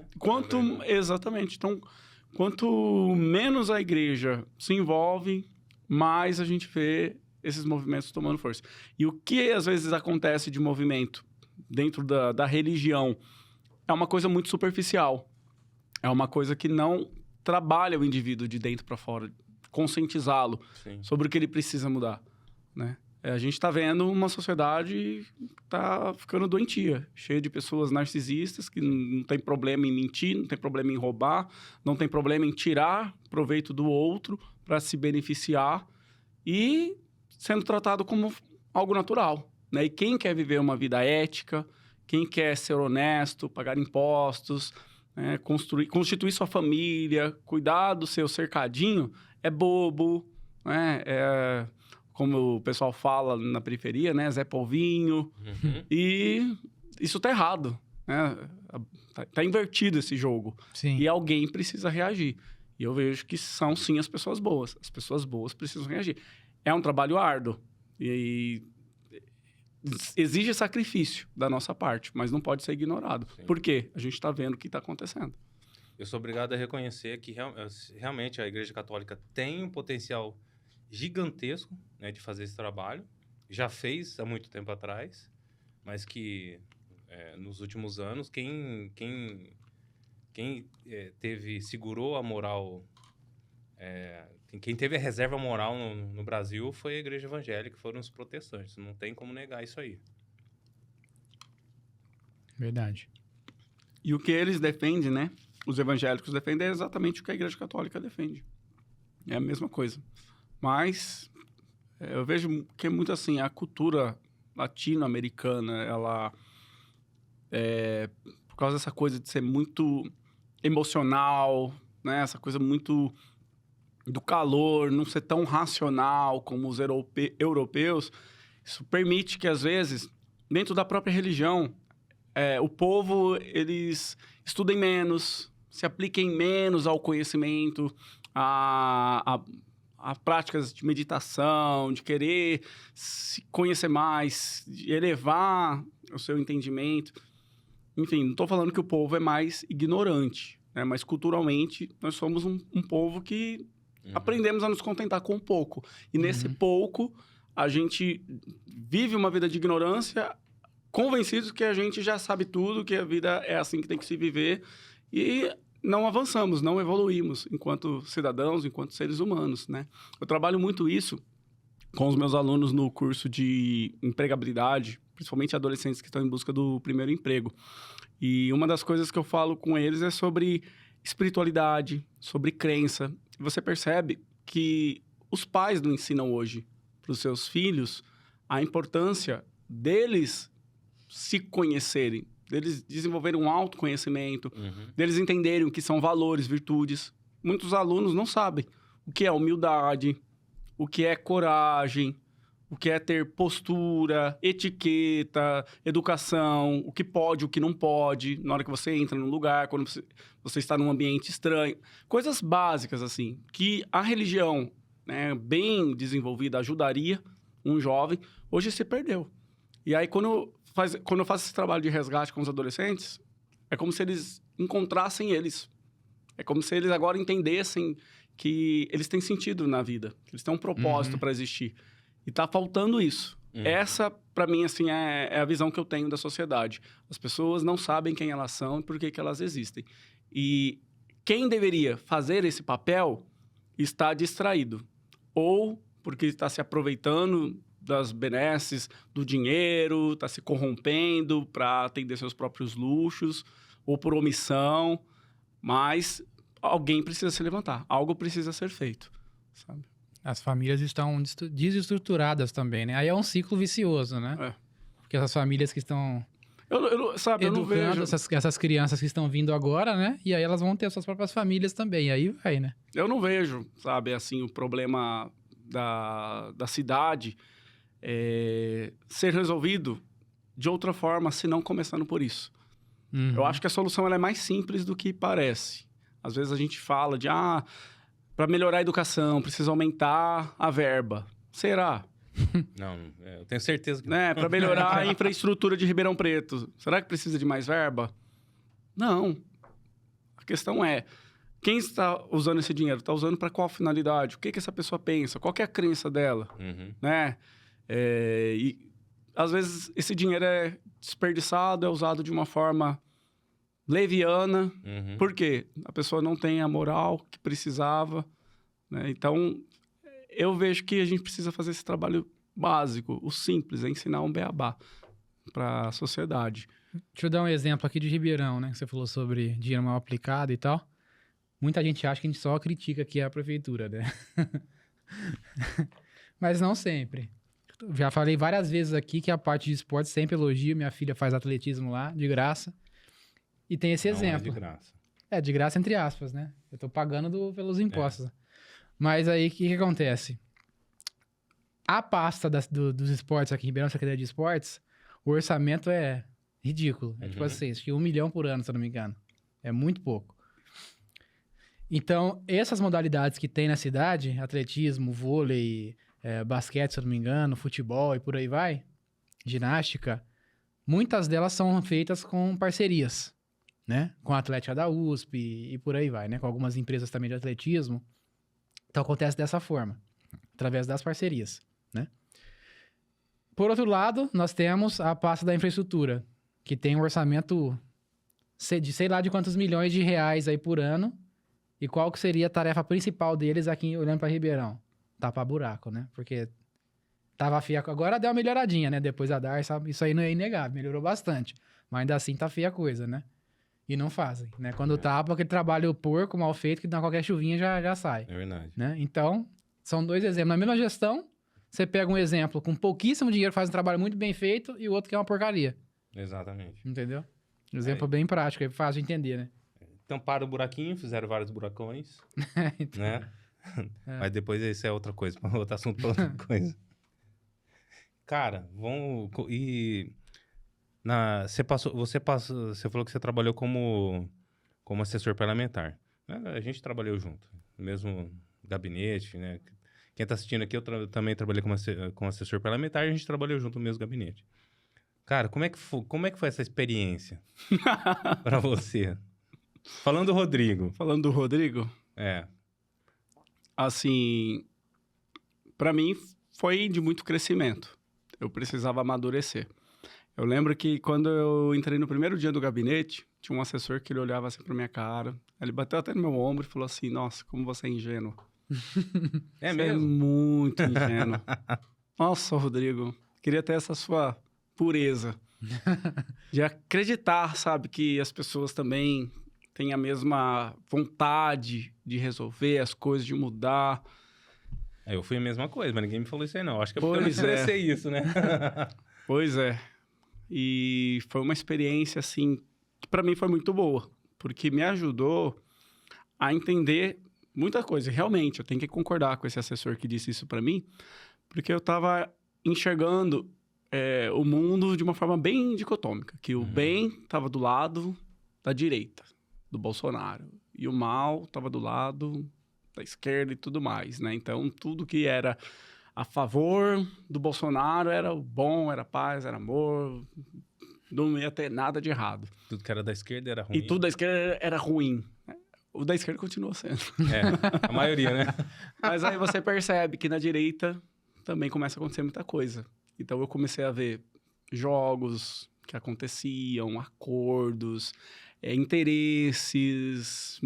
Exatamente. Então, quanto menos a igreja se envolve, mais a gente vê esses movimentos tomando força. E o que às vezes acontece de movimento dentro da religião é uma coisa muito superficial. É uma coisa que não trabalha o indivíduo de dentro para fora, conscientizá-lo Sim. sobre o que ele precisa mudar, né? A gente está vendo uma sociedade que está ficando doentia, cheia de pessoas narcisistas que não tem problema em mentir, não tem problema em roubar, não tem problema em tirar proveito do outro para se beneficiar e sendo tratado como algo natural, né? E quem quer viver uma vida ética, quem quer ser honesto, pagar impostos, né? Constituir sua família, cuidar do seu cercadinho, é bobo, né? Como o pessoal fala na periferia, né? Zé Polvinho. Uhum. E isso tá errado, né? Tá invertido esse jogo. Sim. E alguém precisa reagir. E eu vejo que são, sim, as pessoas boas. As pessoas boas precisam reagir. É um trabalho árduo. E exige sacrifício da nossa parte, mas não pode ser ignorado. Sim. Por quê? A gente está vendo o que está acontecendo. Eu sou obrigado a reconhecer que realmente a Igreja Católica tem um potencial gigantesco, né, de fazer esse trabalho. Já fez há muito tempo atrás, mas que nos últimos anos, quem segurou a moral, quem teve a reserva moral no Brasil foi a Igreja Evangélica, foram os protestantes. Não tem como negar isso aí. Verdade. E o que eles defendem, né? Os evangélicos defendem é exatamente o que a Igreja Católica defende. É a mesma coisa. Mas eu vejo que é muito assim, a cultura latino-americana, ela por causa dessa coisa de ser muito emocional, né? Essa coisa muito do calor, não ser tão racional como os europeus, isso permite que, às vezes, dentro da própria religião, o povo, eles estudem menos, se apliquem menos ao conhecimento, a práticas de meditação, de querer se conhecer mais, de elevar o seu entendimento. Enfim, não estou falando que o povo é mais ignorante, né? Mas culturalmente nós somos um povo que aprendemos a nos contentar com pouco. E nesse pouco, a gente vive uma vida de ignorância, convencidos que a gente já sabe tudo, que a vida é assim que tem que se viver. E não avançamos, não evoluímos enquanto cidadãos, enquanto seres humanos, né? Eu trabalho muito isso com os meus alunos no curso de empregabilidade, principalmente adolescentes que estão em busca do primeiro emprego. E uma das coisas que eu falo com eles é sobre espiritualidade, sobre crença. E você percebe que os pais não ensinam hoje para os seus filhos a importância deles se conhecerem, deles desenvolverem um autoconhecimento, deles entenderem o que são valores, virtudes. Muitos alunos não sabem o que é humildade, o que é coragem, o que é ter postura, etiqueta, educação, o que pode, o que não pode, na hora que você entra num lugar, quando você está num ambiente estranho. Coisas básicas, assim, que a religião, né, bem desenvolvida ajudaria um jovem, hoje se perdeu. E aí, quando eu faço esse trabalho de resgate com os adolescentes, é como se eles encontrassem eles. É como se eles agora entendessem que eles têm sentido na vida, que eles têm um propósito para existir. E tá faltando isso. Essa, para mim, assim, é a visão que eu tenho da sociedade. As pessoas não sabem quem elas são e por que elas existem. E quem deveria fazer esse papel está distraído. Ou porque está se aproveitando das benesses, do dinheiro, está se corrompendo para atender seus próprios luxos, ou por omissão. Mas alguém precisa se levantar. Algo precisa ser feito, sabe? As famílias estão desestruturadas também, né? Aí é um ciclo vicioso, né? Porque essas famílias que estão eu não vejo... essas crianças que estão vindo agora, né? E aí elas vão ter suas próprias famílias também. E aí vai, né? Eu não vejo, sabe, assim, o problema da cidade ser resolvido de outra forma, se não começando por isso. Eu acho que a solução ela é mais simples do que parece. Às vezes a gente fala de, para melhorar a educação, precisa aumentar a verba. Será? Não, eu tenho certeza que não. Né? Para melhorar a infraestrutura de Ribeirão Preto, será que precisa de mais verba? Não. A questão é, quem está usando esse dinheiro? Está usando para qual finalidade? O que essa pessoa pensa? Qual que é a crença dela? Né? E às vezes esse dinheiro é desperdiçado, é usado de uma forma leviana. Uhum. Por quê? A pessoa não tem a moral que precisava, né? Então, eu vejo que a gente precisa fazer esse trabalho básico, o simples, é ensinar um beabá para a sociedade. Deixa eu dar um exemplo aqui de Ribeirão, né? Que você falou sobre dinheiro mal aplicado e tal. Muita gente acha que a gente só critica aqui a prefeitura, né? Mas não sempre. Já falei várias vezes aqui que a parte de esporte sempre elogio. Minha filha faz atletismo lá, de graça. E tem esse Não exemplo. é de graça. É, de graça entre aspas, né? Eu tô pagando pelos impostos. Mas aí, o que acontece? A pasta dos esportes aqui em Ribeirão, Secretaria de Esportes, o orçamento é ridículo. É tipo assim, acho que 1 milhão por ano, se eu não me engano. É muito pouco. Então, essas modalidades que tem na cidade, atletismo, vôlei, basquete, se eu não me engano, futebol e por aí vai, ginástica, muitas delas são feitas com parcerias, né? Com a Atlética da USP e por aí vai, né? Com algumas empresas também de atletismo. Então, acontece dessa forma, através das parcerias, né? Por outro lado, nós temos a pasta da infraestrutura, que tem um orçamento de sei lá de quantos milhões de reais aí por ano. E qual que seria a tarefa principal deles aqui olhando para Ribeirão? Tapar buraco, né? Porque tava feia. Agora deu uma melhoradinha, né? Depois da Darça, isso aí não é inegável, melhorou bastante. Mas ainda assim tá feia a coisa, né? E não fazem, né? Quando tapa, aquele trabalho porco, mal feito, que dá qualquer chuvinha já sai. É verdade. Né? Então, são dois exemplos. Na mesma gestão, você pega um exemplo com pouquíssimo dinheiro, faz um trabalho muito bem feito, e o outro que é uma porcaria. Exatamente. Entendeu? Exemplo bem prático, é fácil de entender, né? Tamparam o buraquinho, fizeram vários buracões, Então, né? Mas depois isso é outra coisa, outro assunto pra outra coisa. Cara, você falou que você trabalhou como assessor parlamentar. A gente trabalhou junto, no mesmo gabinete, né? Quem tá assistindo aqui, eu também trabalhei como assessor parlamentar e a gente trabalhou junto no mesmo gabinete. Cara, como é que foi essa experiência pra você? Falando do Rodrigo. Falando do Rodrigo, assim, para mim foi de muito crescimento. Eu precisava amadurecer. Eu lembro que quando eu entrei no primeiro dia do gabinete, tinha um assessor que ele olhava assim pra minha cara, ele bateu até no meu ombro e falou assim, nossa, como você é ingênuo. É Você mesmo? é muito ingênuo. Nossa, Rodrigo, queria ter essa sua pureza. De acreditar, sabe, que as pessoas também têm a mesma vontade de resolver as coisas, de mudar. Eu fui a mesma coisa, mas ninguém me falou isso aí, não. Acho que é porque eu não Pois é. expressei isso, né? Pois é. E foi uma experiência, assim, que para mim foi muito boa, porque me ajudou a entender muita coisa. Realmente, eu tenho que concordar com esse assessor que disse isso para mim, porque eu estava enxergando o mundo de uma forma bem dicotômica, que o bem estava do lado da direita, do Bolsonaro, e o mal estava do lado da esquerda e tudo mais, né? Então, tudo que era a favor do Bolsonaro era o bom, era paz, era amor, não ia ter nada de errado. Tudo que era da esquerda era ruim. E tudo da esquerda era ruim. O da esquerda continua sendo. A maioria, né? Mas aí você percebe que na direita também começa a acontecer muita coisa. Então eu comecei a ver jogos que aconteciam, acordos, interesses,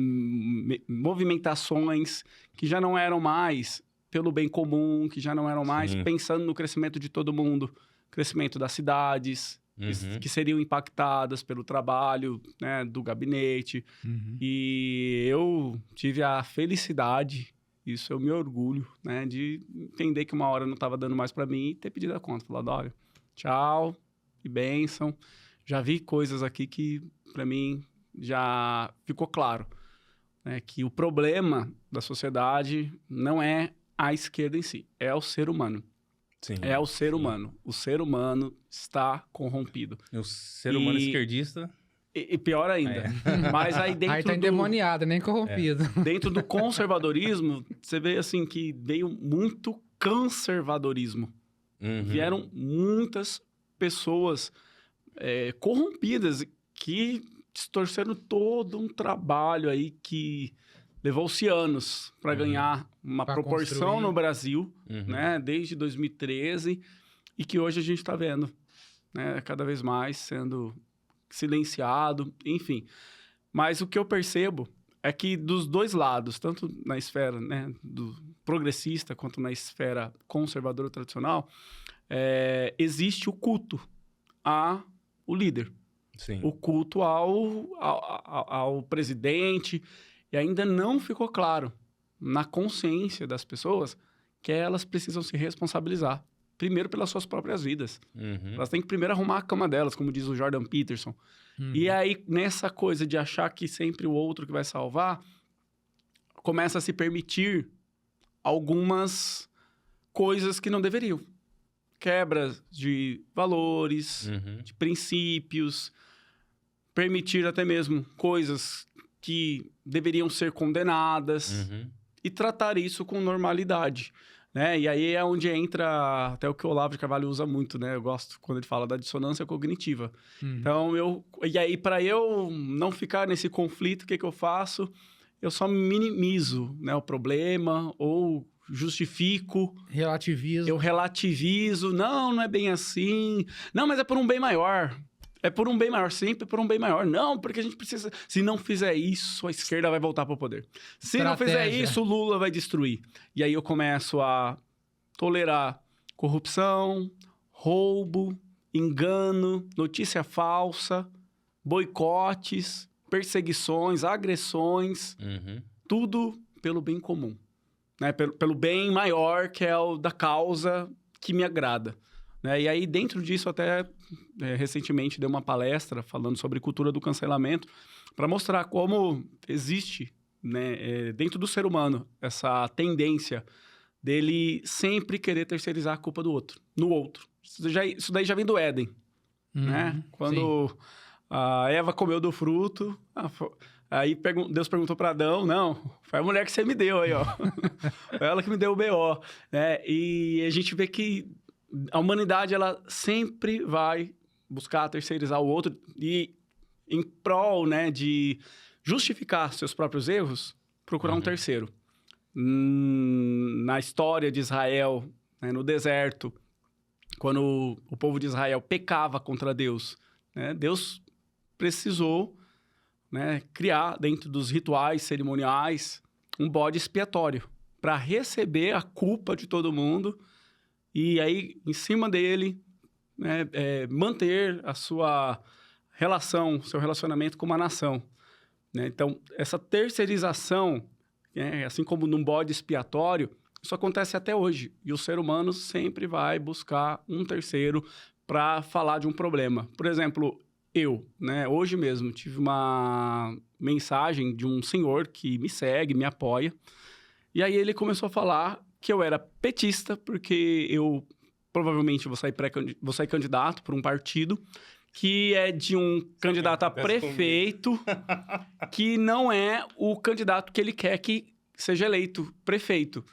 movimentações que já não eram mais pelo bem comum, que já não eram mais pensando no crescimento de todo mundo, crescimento das cidades, que seriam impactadas pelo trabalho, né, do gabinete. E eu tive a felicidade, isso eu me orgulho, né, de entender que uma hora não estava dando mais para mim e ter pedido a conta. Falado, olha, tchau e bênção. Já vi coisas aqui que, para mim, já ficou claro, né, que o problema da sociedade não é a esquerda em si, é o ser humano. Sim, é o ser humano. O ser humano está corrompido. O ser humano esquerdista... E pior ainda. Mas aí dentro aí tá endemoniado, nem corrompido. Dentro do conservadorismo, você vê assim que veio muito conservadorismo. Vieram muitas pessoas corrompidas que distorceram todo um trabalho aí que levou-se anos para ganhar uma proporção construir no Brasil, né, desde 2013, e que hoje a gente está vendo, né, cada vez mais silenciado, enfim. Mas o que eu percebo é que dos dois lados, tanto na esfera, né, do progressista quanto na esfera conservadora tradicional, existe o culto ao líder. Sim. O culto ao presidente, e ainda não ficou claro na consciência das pessoas que elas precisam se responsabilizar, primeiro pelas suas próprias vidas. Uhum. Elas têm que primeiro arrumar a cama delas, como diz o Jordan Peterson. E aí, nessa coisa de achar que sempre o outro que vai salvar, começa a se permitir algumas coisas que não deveriam. Quebras de valores, Uhum. de princípios, permitir até mesmo coisas que deveriam ser condenadas Uhum. e tratar isso com normalidade, né? E aí é onde entra até o que o Olavo de Carvalho usa muito, né? Eu gosto quando ele fala da dissonância cognitiva. Então, e aí para eu não ficar nesse conflito, o que eu faço? Eu só minimizo, né, o problema ou justifico, Relativismo. eu relativizo, não é bem assim, não, mas é por um bem maior. É por um bem maior, sempre por um bem maior. Não, porque a gente precisa... Se não fizer isso, a esquerda vai voltar para o poder. Se não fizer isso, o Lula vai destruir. E aí eu começo a tolerar corrupção, roubo, engano, notícia falsa, boicotes, perseguições, agressões, Uhum. tudo pelo bem comum, né? Pelo bem maior, que é o da causa que me agrada. Né? E aí, dentro disso, até recentemente dei uma palestra falando sobre cultura do cancelamento para mostrar como existe, né, dentro do ser humano essa tendência dele sempre querer terceirizar a culpa do outro, no outro. Isso daí já vem do Éden, né? Quando a Eva comeu do fruto, aí Deus perguntou para Adão, não, foi a mulher que você me deu aí, ó. Foi ela que me deu o B.O., né? E a gente vê que a humanidade, ela sempre vai buscar terceirizar o outro e em prol, né, de justificar seus próprios erros, procurar um terceiro. Na história de Israel, né, no deserto, quando o povo de Israel pecava contra Deus, né, Deus precisou, né, criar dentro dos rituais cerimoniais um bode expiatório para receber a culpa de todo mundo e aí, em cima dele, né, manter a sua relação, seu relacionamento com uma nação. Né? Então, essa terceirização, assim como num bode expiatório, isso acontece até hoje. E o ser humano sempre vai buscar um terceiro para falar de um problema. Por exemplo, né, hoje mesmo, tive uma mensagem de um senhor que me segue, me apoia. E aí ele começou a falar que eu era petista, porque eu provavelmente vou sair candidato por um partido que é de um candidato a prefeito que não é o candidato que ele quer que seja eleito prefeito.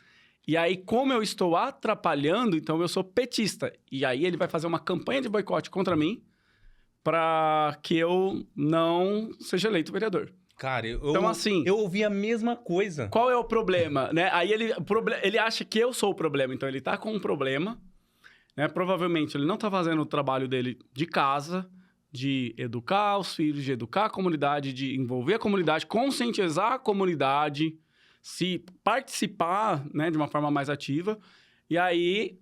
E aí, como eu estou atrapalhando, então eu sou petista. E aí ele vai fazer uma campanha de boicote contra mim para que eu não seja eleito vereador. Cara, então, assim, eu ouvi a mesma coisa. Qual é o problema, né? Aí ele acha que eu sou o problema. Então, ele tá com um problema, né? Provavelmente, ele não tá fazendo o trabalho dele de casa, de educar os filhos, de educar a comunidade, de envolver a comunidade, conscientizar a comunidade, se participar, né, de uma forma mais ativa. E aí,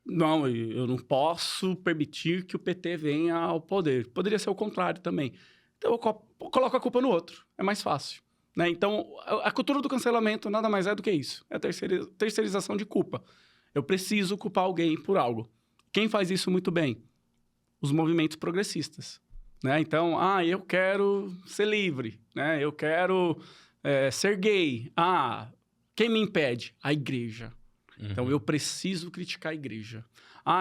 não, eu não posso permitir que o PT venha ao poder. Poderia ser o contrário também. Então, eu coloco a culpa no outro. É mais fácil. Né? Então, a cultura do cancelamento nada mais é do que isso. É a terceirização de culpa. Eu preciso culpar alguém por algo. Quem faz isso muito bem? Os movimentos progressistas. Né? Então, eu quero ser livre. Né? Eu quero ser gay. Quem me impede? A igreja. Então, eu preciso criticar a igreja.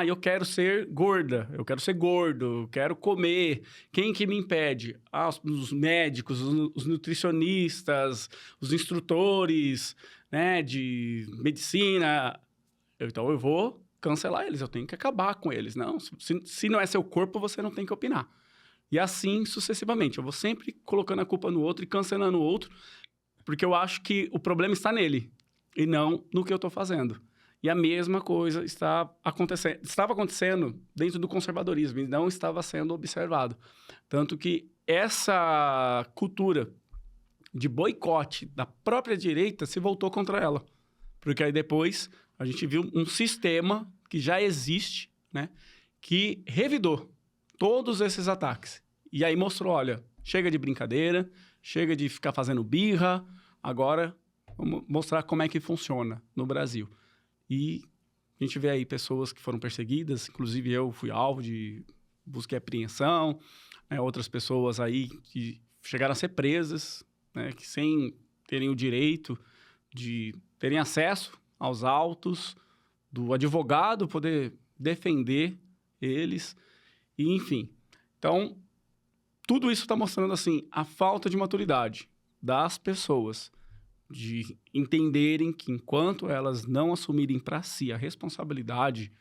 Eu quero ser gorda, eu quero ser gordo, eu quero comer. Quem que me impede? Os médicos, os nutricionistas, os instrutores, né, de medicina. Então, eu vou cancelar eles, eu tenho que acabar com eles. Não, se não é seu corpo, você não tem que opinar. E assim sucessivamente. Eu vou sempre colocando a culpa no outro e cancelando o outro, porque eu acho que o problema está nele e não no que eu estou fazendo. E a mesma coisa estava acontecendo dentro do conservadorismo e não estava sendo observado. Tanto que essa cultura de boicote da própria direita se voltou contra ela. Porque aí depois a gente viu um sistema que já existe, né, que revidou todos esses ataques. E aí mostrou, olha, chega de brincadeira, chega de ficar fazendo birra, agora vamos mostrar como é que funciona no Brasil. E a gente vê aí pessoas que foram perseguidas, inclusive eu fui alvo de busca e apreensão, né, outras pessoas aí que chegaram a ser presas, né, que sem terem o direito de terem acesso aos autos, do advogado poder defender eles, e enfim. Então, tudo isso está mostrando, assim, a falta de maturidade das pessoas, de entenderem que enquanto elas não assumirem para si a responsabilidade,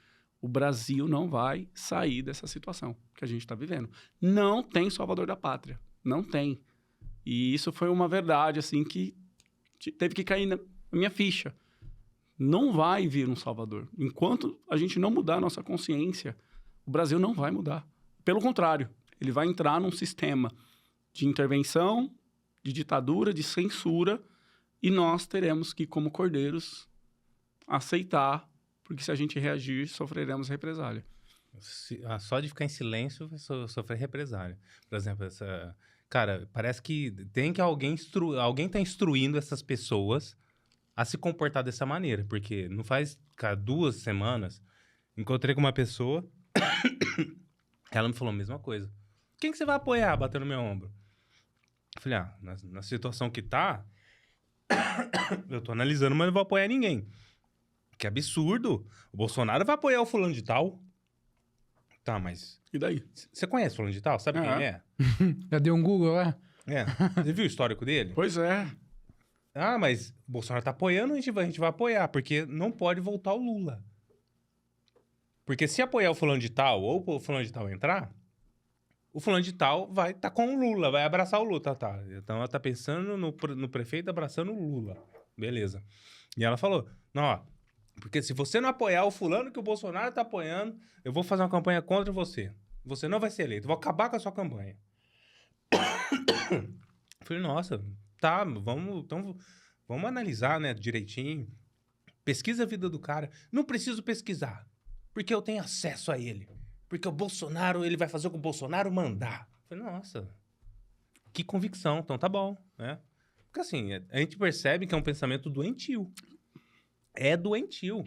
o Brasil não vai sair dessa situação que a gente está vivendo. Não tem salvador da pátria, não tem. E isso foi uma verdade, assim, que teve que cair na minha ficha. Não vai vir um salvador. Enquanto a gente não mudar a nossa consciência, o Brasil não vai mudar. Pelo contrário, ele vai entrar num sistema de intervenção, de ditadura, de censura, e nós teremos que, como cordeiros, aceitar, porque se a gente reagir, sofreremos represália. Só de ficar em silêncio vai sofrer represália. Por exemplo, cara, parece que tem que alguém tá instruindo essas pessoas a se comportar dessa maneira, porque não faz, cara, 2 semanas, encontrei com uma pessoa, ela me falou a mesma coisa. Quem que você vai apoiar, batendo no meu ombro? Eu falei, na situação que tá, eu tô analisando, mas não vou apoiar ninguém. Que absurdo. O Bolsonaro vai apoiar o fulano de tal. Tá, mas... E daí? Você conhece o fulano de tal? Sabe quem ele é? Já deu um Google lá? É. Você viu o histórico dele? Pois é. Mas o Bolsonaro tá apoiando, a gente vai apoiar, porque não pode voltar o Lula. Porque se apoiar o fulano de tal, ou o fulano de tal entrar, o fulano de tal vai estar com o Lula, vai abraçar o Lula, tá. Então ela tá pensando no prefeito abraçando o Lula. Beleza. E ela falou, não, ó, porque se você não apoiar o fulano que o Bolsonaro tá apoiando, eu vou fazer uma campanha contra você. Você não vai ser eleito, eu vou acabar com a sua campanha. Eu falei, nossa, tá, vamos analisar, né, direitinho. Pesquisa a vida do cara. Não preciso pesquisar, porque eu tenho acesso a ele. Porque o Bolsonaro, ele vai fazer o que o Bolsonaro mandar. Eu falei, nossa, que convicção, então tá bom, né? Porque assim, a gente percebe que é um pensamento doentio. É doentio,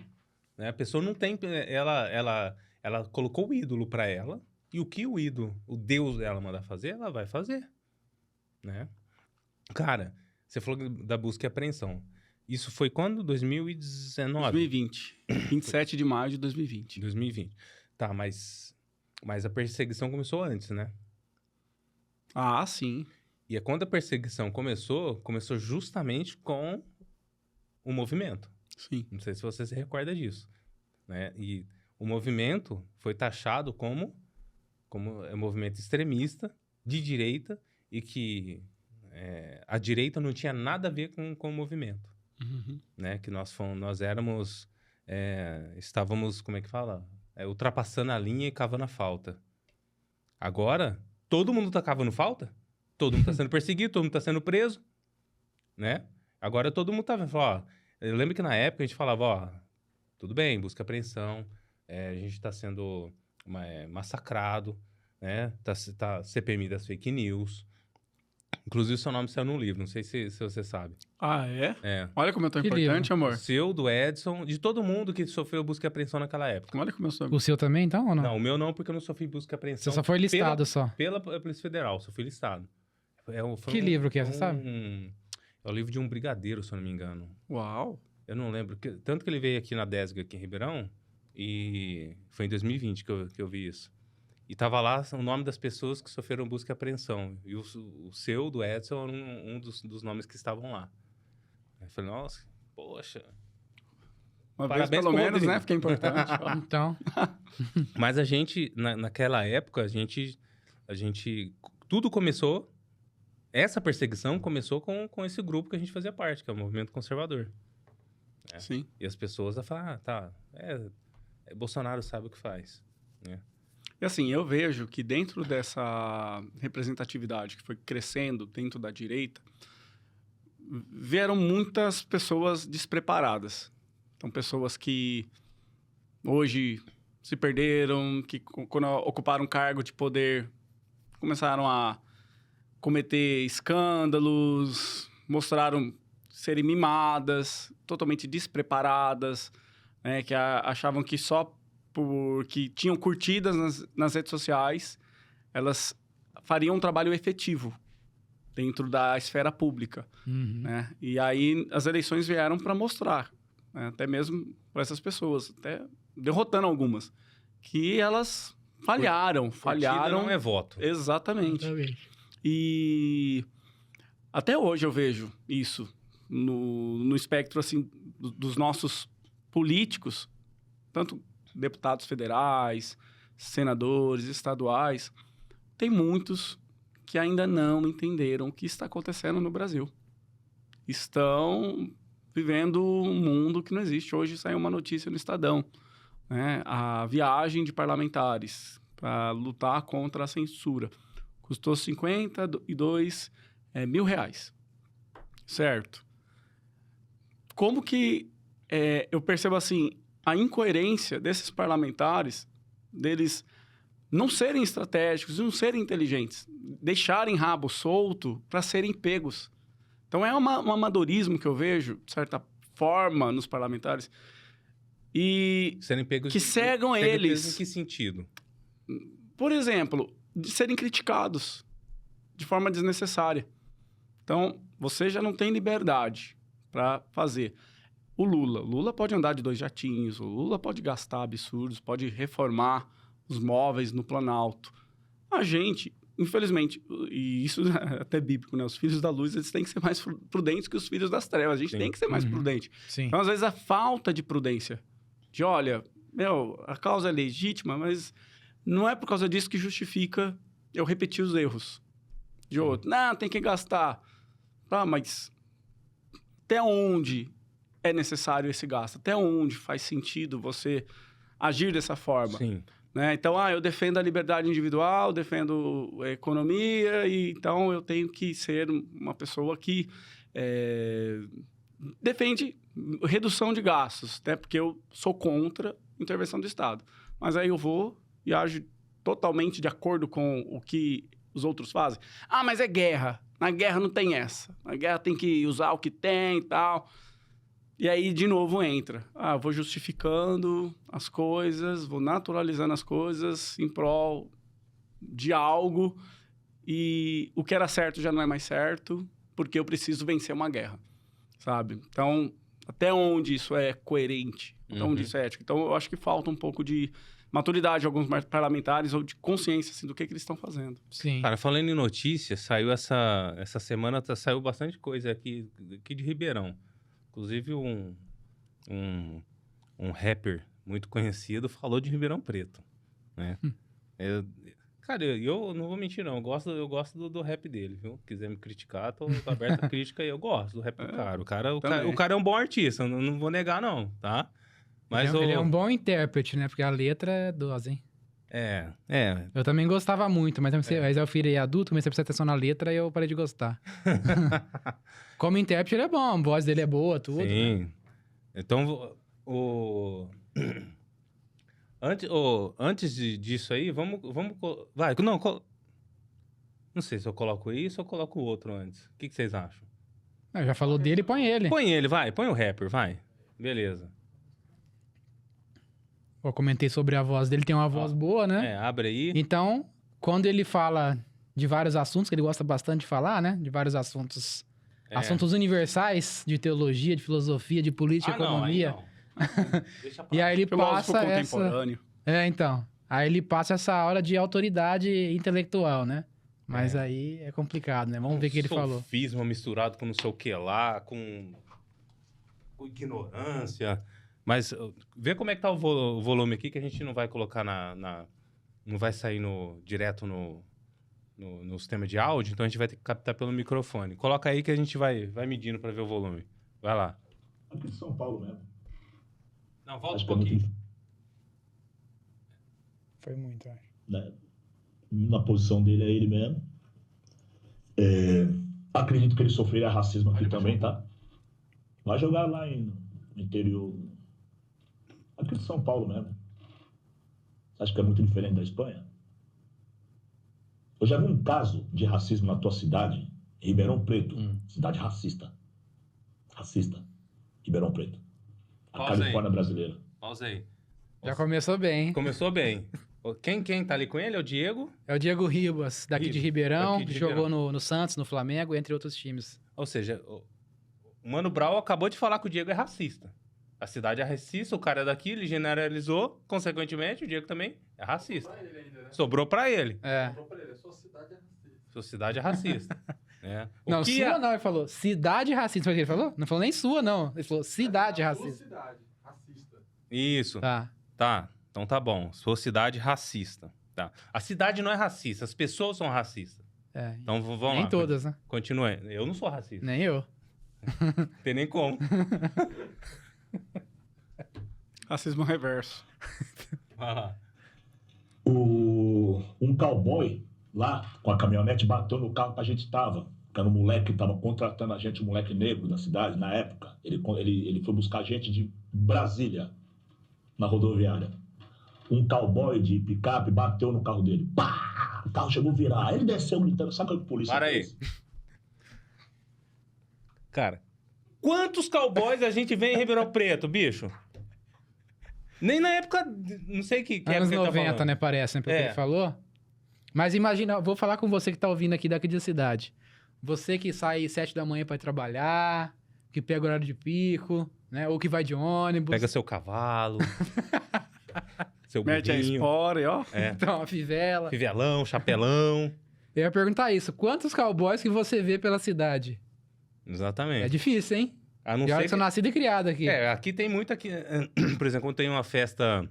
né? A pessoa não tem... Ela colocou o ídolo pra ela, e o que o ídolo, o Deus dela mandar fazer, ela vai fazer, né? Cara, você falou da busca e apreensão. Isso foi quando? 2019? 2020. 27 de maio de 2020. 2020. Tá, mas a perseguição começou antes, né? Ah, sim. E quando a perseguição começou justamente com o movimento. Sim. Não sei se você se recorda disso, né? E o movimento foi taxado como um movimento extremista, de direita, e que a direita não tinha nada a ver com o movimento, né? Que nós éramos, estávamos, como é que fala? Ultrapassando a linha e cavando a falta. Agora, todo mundo tá cavando falta, todo mundo tá sendo perseguido, todo mundo tá sendo preso, né? Agora todo mundo tá vendo, ó, eu lembro que na época a gente falava, ó, tudo bem, busca e apreensão, a gente tá sendo massacrado, né? Tá CPMI das fake news. Inclusive, seu nome saiu no livro, não sei se você sabe. Ah, é? É. Olha como é tão Que importante, livro? amor. O seu, do Edson, de todo mundo que sofreu busca e apreensão naquela época. Olha como eu sou... O seu também, então, ou não? Não, o meu não, porque eu não sofri busca e Você apreensão. só foi listado só. Pela Polícia Federal, só fui listado. Que livro que é, você sabe? É o livro de um brigadeiro, se eu não me engano. Uau. Eu não lembro. Tanto que ele veio aqui na DESG, aqui em Ribeirão, e foi em 2020 que eu vi isso. E tava lá o nome das pessoas que sofreram busca e apreensão. E o seu, do Edson, era um dos nomes que estavam lá. Eu falei, nossa, poxa. Uma Parabéns vez pelo pro menos, Rodrigo. né? Fica importante. Então, Mas a gente, naquela época, a gente... Tudo começou... Essa perseguição começou com esse grupo que a gente fazia parte, que é o Movimento Conservador. Sim. E as pessoas vão falar, Bolsonaro sabe o que faz. Né? E assim, eu vejo que dentro dessa representatividade que foi crescendo dentro da direita, vieram muitas pessoas despreparadas. Então, pessoas que hoje se perderam, que quando ocuparam cargo de poder, começaram a cometer escândalos, mostraram serem mimadas, totalmente despreparadas, né, que achavam que só porque tinham curtidas nas redes sociais, elas fariam um trabalho efetivo dentro da esfera pública. Né? E aí as eleições vieram para mostrar, né, até mesmo para essas pessoas, até derrotando algumas, que elas falharam. Não é voto. Exatamente. E até hoje eu vejo isso no espectro assim, dos nossos políticos, tanto deputados federais, senadores, estaduais. Tem muitos que ainda não entenderam o que está acontecendo no Brasil. Estão vivendo um mundo que não existe. Hoje saiu uma notícia no Estadão, né? A viagem de parlamentares para lutar contra a censura custou R$52 mil. Certo? Como que eu percebo assim a incoerência desses parlamentares, deles não serem estratégicos, não serem inteligentes, deixarem rabo solto para serem pegos. Então, é um amadorismo que eu vejo, de certa forma, nos parlamentares, e serem pegos, que cegam eles. Em que sentido? Por exemplo, de serem criticados de forma desnecessária. Então, você já não tem liberdade para fazer. O Lula pode andar de 2 jatinhos, o Lula pode gastar absurdos, pode reformar os móveis no Planalto. A gente, infelizmente, e isso é até bíblico, né? Os filhos da luz, eles têm que ser mais prudentes que os filhos das trevas. A gente tem que ser mais prudente. Sim. Então, às vezes, a falta de prudência, de olha, a causa é legítima, mas não é por causa disso que justifica eu repetir os erros de outro. Não, tem que gastar. Tá, mas até onde é necessário esse gasto? Até onde faz sentido você agir dessa forma? Sim. Né? Então, eu defendo a liberdade individual, defendo a economia, e então eu tenho que ser uma pessoa que defende redução de gastos, né? Porque eu sou contra a intervenção do Estado. Mas aí eu vou e ajo totalmente de acordo com o que os outros fazem. Mas é guerra. Na guerra não tem essa. Na guerra tem que usar o que tem e tal. E aí, de novo, entra. Vou justificando as coisas, vou naturalizando as coisas em prol de algo, e o que era certo já não é mais certo, porque eu preciso vencer uma guerra, sabe? Então, até onde isso é coerente? Até onde isso é ético? Então, eu acho que falta um pouco de maturidade de alguns parlamentares, ou de consciência assim, do que eles estão fazendo. Sim. Cara, falando em notícias, saiu essa semana, saiu bastante coisa aqui de Ribeirão. Inclusive, um rapper muito conhecido falou de Ribeirão Preto, né? Cara, eu não vou mentir, não. Eu gosto do rap dele, viu? Quiser me criticar, tô aberto à crítica e eu gosto do rap do cara. O cara é um bom artista, não vou negar, não, tá? Mas ele é um bom intérprete, né? Porque a letra é doce, hein? Eu também gostava muito, mas eu virei adulto, comecei a prestar atenção na letra e eu parei de gostar. Como intérprete, ele é bom, a voz dele é boa, tudo. Sim. Né? Então, antes disso aí, vamos... Vai, não sei se eu coloco isso ou coloco o outro antes. O que vocês acham? Já falou dele, põe ele. Põe ele, vai. Põe o rapper, vai. Beleza. Eu comentei sobre a voz dele, tem uma voz boa, né? Abre aí. Então, quando ele fala de vários assuntos, que ele gosta bastante de falar, né? De vários assuntos. Assuntos universais, de teologia, de filosofia, de política, economia. Deixa E aí ele Filósofo passa essa... contemporâneo. Então. Aí ele passa essa aura de autoridade intelectual, né? Mas aí é complicado, né? Vamos ver o que ele falou. Sofisma misturado com não sei o que lá, com ignorância. Mas vê como é que tá o volume aqui, que a gente não vai colocar não vai sair direto no sistema de áudio, então a gente vai ter que captar pelo microfone. Coloca aí que a gente vai medindo para ver o volume. Vai lá. Aqui de São Paulo mesmo. Não, volta Acho um que é muito pouquinho. Foi muito, acho. né? Na posição dele é ele mesmo. Acredito que ele sofreria racismo aqui também, tá? Vai jogar lá no interior, aqui de São Paulo mesmo. Você acha que é muito diferente da Espanha? Eu já vi um caso de racismo na tua cidade, em Ribeirão Preto. Cidade racista. Racista. Ribeirão Preto. A Pausa aí. Califórnia brasileira. Pausa aí. Já começou bem, hein? Começou bem. Quem tá ali com ele é o Diego. É o Diego Ribas, daqui de Ribeirão, Daqui de jogou Ribeirão. no Santos, no Flamengo, entre outros times. Ou seja, o Mano Brown acabou de falar que o Diego é racista. A cidade é racista, o cara é daqui, ele generalizou, consequentemente, o Diego também é racista. Sobrou pra ele. É. Sua cidade é racista. Sua cidade é racista. É. O Não, que sua é- não, ele falou cidade racista. Foi o que ele falou? Não falou nem sua, não. Ele falou cidade racista. cidade racista. Isso. Tá. Tá, então tá bom. Sua cidade racista. Tá. A cidade não é racista, as pessoas são racistas. É. Então vamos lá. Nem todas, né? Continue. Eu não sou racista. Nem eu. Não tem nem como. Racismo reverso. Vai lá. Um cowboy lá com a caminhonete bateu no carro que a gente tava. Que era um moleque que tava contratando a gente, um moleque negro da cidade, na época. Ele foi buscar gente de Brasília, na rodoviária. Um cowboy de picape bateu no carro dele. Pá! O carro chegou a virar. Aí ele desceu gritando. Sabe o que a polícia Para aí. fez? Cara, quantos cowboys a gente vê em Ribeirão Preto, bicho? Nem na época. Não sei que Anos época ele tá 90, falando. né? Parece, né? Pelo que É. ele falou. Mas imagina, vou falar com você que tá ouvindo aqui daqui da cidade. Você que sai 7 da manhã pra ir trabalhar, que pega o horário de pico, né? Ou que vai de ônibus. Pega seu cavalo. seu Mete a burrinho. espora e ó. É. Então, uma fivela. Fivelão, chapelão. Eu ia perguntar isso. Quantos cowboys que você vê pela cidade? É Exatamente. difícil, hein? A não E olha ser que sou nascido e criado aqui. É, aqui tem muito aqui. Por exemplo, quando tem uma festa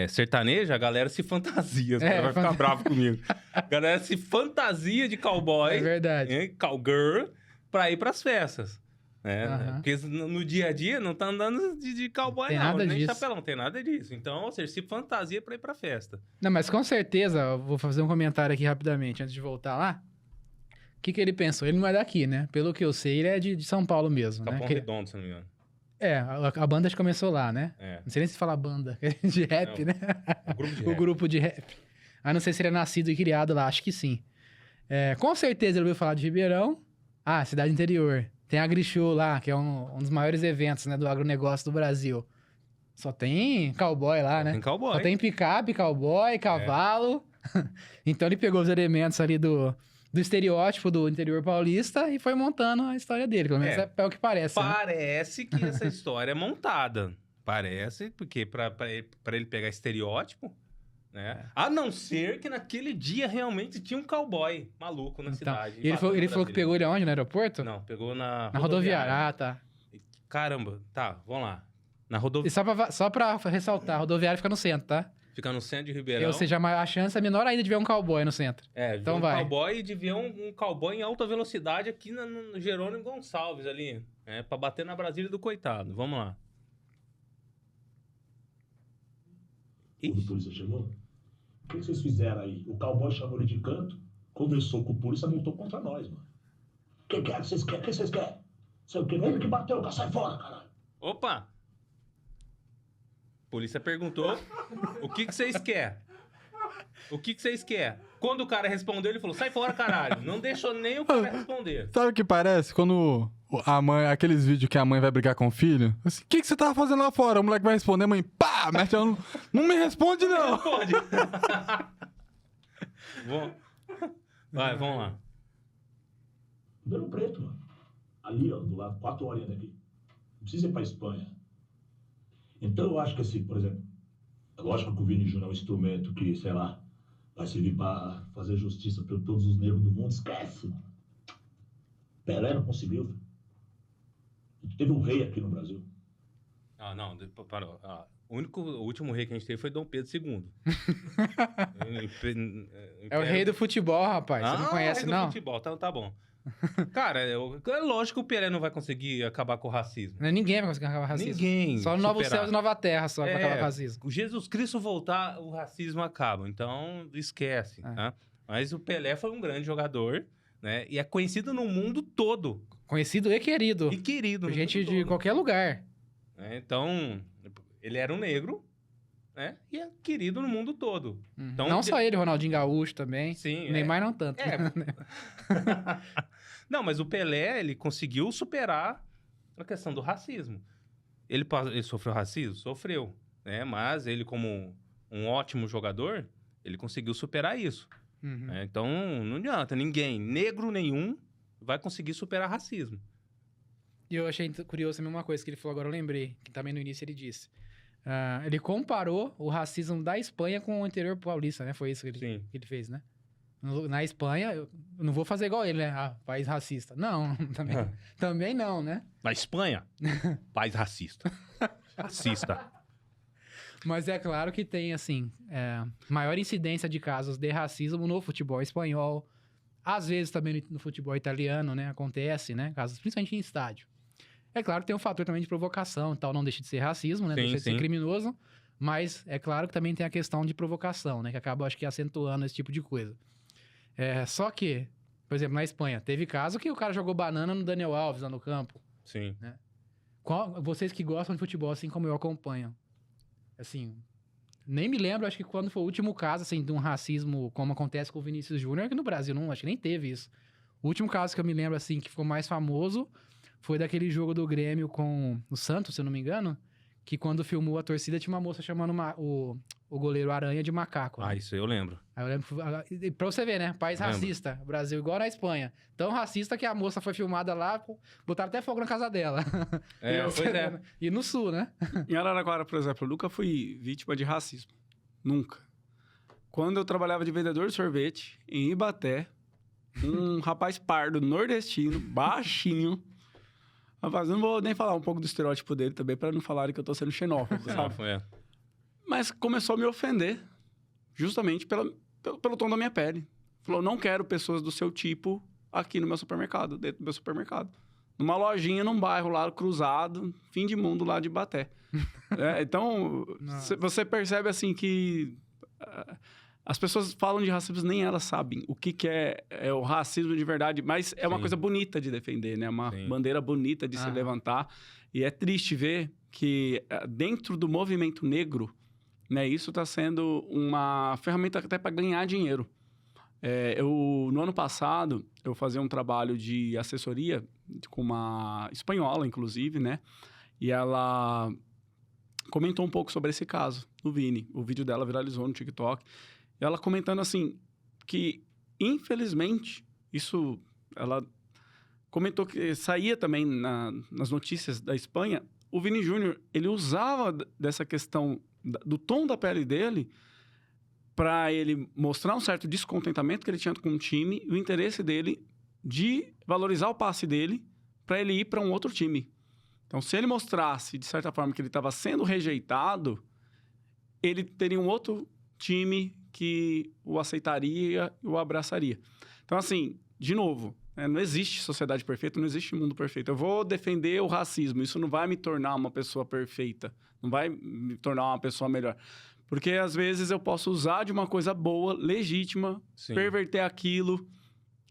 sertaneja, a galera se fantasia. Os caras vão ficar bravos comigo. A galera se fantasia de cowboy, É verdade. cowgirl, pra ir pras festas. Né? Aham. Porque no dia a dia não tá andando de cowboy, Tem não. nada Nem disso. chapelão, tem nada disso. Então, ou seja, se fantasia pra ir pra festa. Não, mas com certeza, eu vou fazer um comentário aqui rapidamente, antes de voltar lá. O que ele pensou? Ele não é daqui, né? Pelo que eu sei, ele é de São Paulo mesmo, né? Capão Que- Redondo, se não me engano. É, a banda acho que começou lá, né? É. Não sei nem se fala banda, de rap, Não. né? O grupo de O rap. grupo de rap. Ah, não sei se ele é nascido e criado lá, acho que sim. É, com certeza ele ouviu falar de Ribeirão. Ah, cidade interior. Tem a AgriShow lá, que é um dos maiores eventos, né, do agronegócio do Brasil. Só tem cowboy lá, né? Tem cowboy. Só tem picape, cowboy, cavalo. Então ele pegou os elementos ali do estereótipo do interior paulista e foi montando a história dele. Pelo menos é o que parece. Né? Parece que essa história é montada. Parece, porque pra ele pegar estereótipo, né? A não ser que naquele dia realmente tinha um cowboy maluco na Então, cidade. e ele falou que Brasília. pegou ele aonde? No aeroporto? Não, pegou na Na rodoviária. Ah, tá. Caramba, tá, vamos lá. Na E rodoviária. só pra ressaltar, a rodoviária fica no centro, tá? Fica no centro de Ribeirão. Ou seja, a chance é menor ainda de ver um cowboy no centro. É, de então ver um vai. cowboy e de ver um cowboy em alta velocidade aqui no Jerônimo Gonçalves ali. Pra bater na Brasília do coitado. Vamos lá. Quando a polícia chegou, o que vocês fizeram aí? O cowboy chamou ele de canto, conversou com o polícia e montou contra nós, mano. O que vocês querem? O que vocês querem? Sei o que? Ele que bateu, cara, sai fora, caralho. Opa! A polícia perguntou, o que vocês querem? O que vocês querem? Quando o cara respondeu, ele falou, sai fora, caralho. Não deixou nem o cara responder. Sabe o que parece? Quando a mãe... Aqueles vídeos que a mãe vai brigar com o filho. Assim, o que você tava fazendo lá fora? O moleque vai responder, mãe, pá! Mete a... Não me responde, não! Pode. Vai, vamos lá. Ribeirão Preto, mano. Ali, ó, do lado, 4 horinhas daqui. Não precisa ir pra Espanha. Então eu acho que assim, por exemplo, é lógico que o Vini Júnior é um instrumento que, sei lá, vai servir pra fazer justiça pra todos os negros do mundo. Esquece, mano. Pelé não conseguiu, filho. Teve um rei aqui no Brasil. Ah, não, parou. O último rei que a gente teve foi Dom Pedro II. É o rei do futebol, rapaz. Você não conhece, rei do não? futebol, tá bom. Cara, é lógico que o Pelé não vai conseguir acabar com o racismo. Ninguém vai conseguir acabar com o racismo. Ninguém. Só no Novo superar. Céu e Nova Terra só vai acabar com o racismo. O Jesus Cristo voltar, o racismo acaba. Então, esquece. É. Tá? Mas o Pelé foi um grande jogador, né? E é conhecido no mundo todo. Conhecido e querido. E querido Por no gente mundo de todo. qualquer lugar. Então, ele era um negro, né? E é querido no mundo todo. Então, Não só ele, Ronaldinho Gaúcho também. Sim. Neymar não tanto. É. Não, mas o Pelé, ele conseguiu superar a questão do racismo. Ele sofreu racismo? Sofreu. Né? Mas ele, como um ótimo jogador, ele conseguiu superar isso. Uhum. Né? Então, não adianta. Ninguém, negro nenhum, vai conseguir superar racismo. E eu achei curioso também uma coisa que ele falou agora, eu lembrei, que também no início ele disse. Ele comparou o racismo da Espanha com o interior paulista, né? Foi isso que Sim. ele fez, né? Na Espanha, eu não vou fazer igual ele, né? País racista. Não, também não, né? Na Espanha, país racista. Racista. Mas é claro que tem, assim, maior incidência de casos de racismo no futebol espanhol. Às vezes também no futebol italiano, né? Acontece, né? Casos, principalmente em estádio. É claro que tem um fator também de provocação e tal, não deixa de ser racismo, né? Sim, Deixa de ser sim. criminoso. Mas é claro que também tem a questão de provocação, né? Que acaba, acho que, acentuando esse tipo de coisa. Só que, por exemplo, na Espanha, teve caso que o cara jogou banana no Daniel Alves lá no campo. Sim. Vocês que gostam de futebol, assim como eu acompanho, assim, nem me lembro, acho que quando foi o último caso, assim, de um racismo como acontece com o Vinícius Júnior, aqui no Brasil, não, acho que nem teve isso. O último caso que eu me lembro, assim, que ficou mais famoso foi daquele jogo do Grêmio com o Santos, se eu não me engano, que quando filmou a torcida tinha uma moça chamando o goleiro Aranha de macaco. Ah, isso eu lembro. Aí eu lembro, pra você ver, né? País Lembro. racista. Brasil igual na Espanha. Tão racista que a moça foi filmada lá, botaram até fogo na casa dela. Pois é. E no sul, né? Em Araraquara, por exemplo, eu nunca fui vítima de racismo. Nunca. Quando eu trabalhava de vendedor de sorvete em Ibaté, um rapaz pardo, nordestino, baixinho. Rapaz, eu não vou nem falar um pouco do estereótipo dele também, para não falarem que eu tô sendo xenófobo, sabe? Mas começou a me ofender, justamente pelo tom da minha pele. Falou, não quero pessoas do seu tipo aqui no meu supermercado, dentro do meu supermercado. Numa lojinha, num bairro lá, cruzado, fim de mundo lá de Ibaté. Então, você percebe assim que as pessoas falam de racismo, nem elas sabem o que é o racismo de verdade, mas é uma Sim. coisa bonita de defender, né? Uma Sim. bandeira bonita de se levantar. E é triste ver que dentro do movimento negro, né, isso está sendo uma ferramenta até para ganhar dinheiro. No ano passado, eu fazia um trabalho de assessoria com uma espanhola, inclusive, né? E ela comentou um pouco sobre esse caso, do Vini. O vídeo dela viralizou no TikTok. E ela comentando assim, que infelizmente, ela comentou que saía também nas notícias da Espanha, o Vini Júnior, ele usava dessa questão do tom da pele dele para ele mostrar um certo descontentamento que ele tinha com o time e o interesse dele de valorizar o passe dele para ele ir para um outro time. Então, se ele mostrasse, de certa forma, que ele estava sendo rejeitado, ele teria um outro time que o aceitaria e o abraçaria. Então, assim, de novo, não existe sociedade perfeita, não existe mundo perfeito. Eu vou defender o racismo, isso não vai me tornar uma pessoa perfeita, não vai me tornar uma pessoa melhor. Porque, às vezes, eu posso usar de uma coisa boa, legítima, Sim. perverter aquilo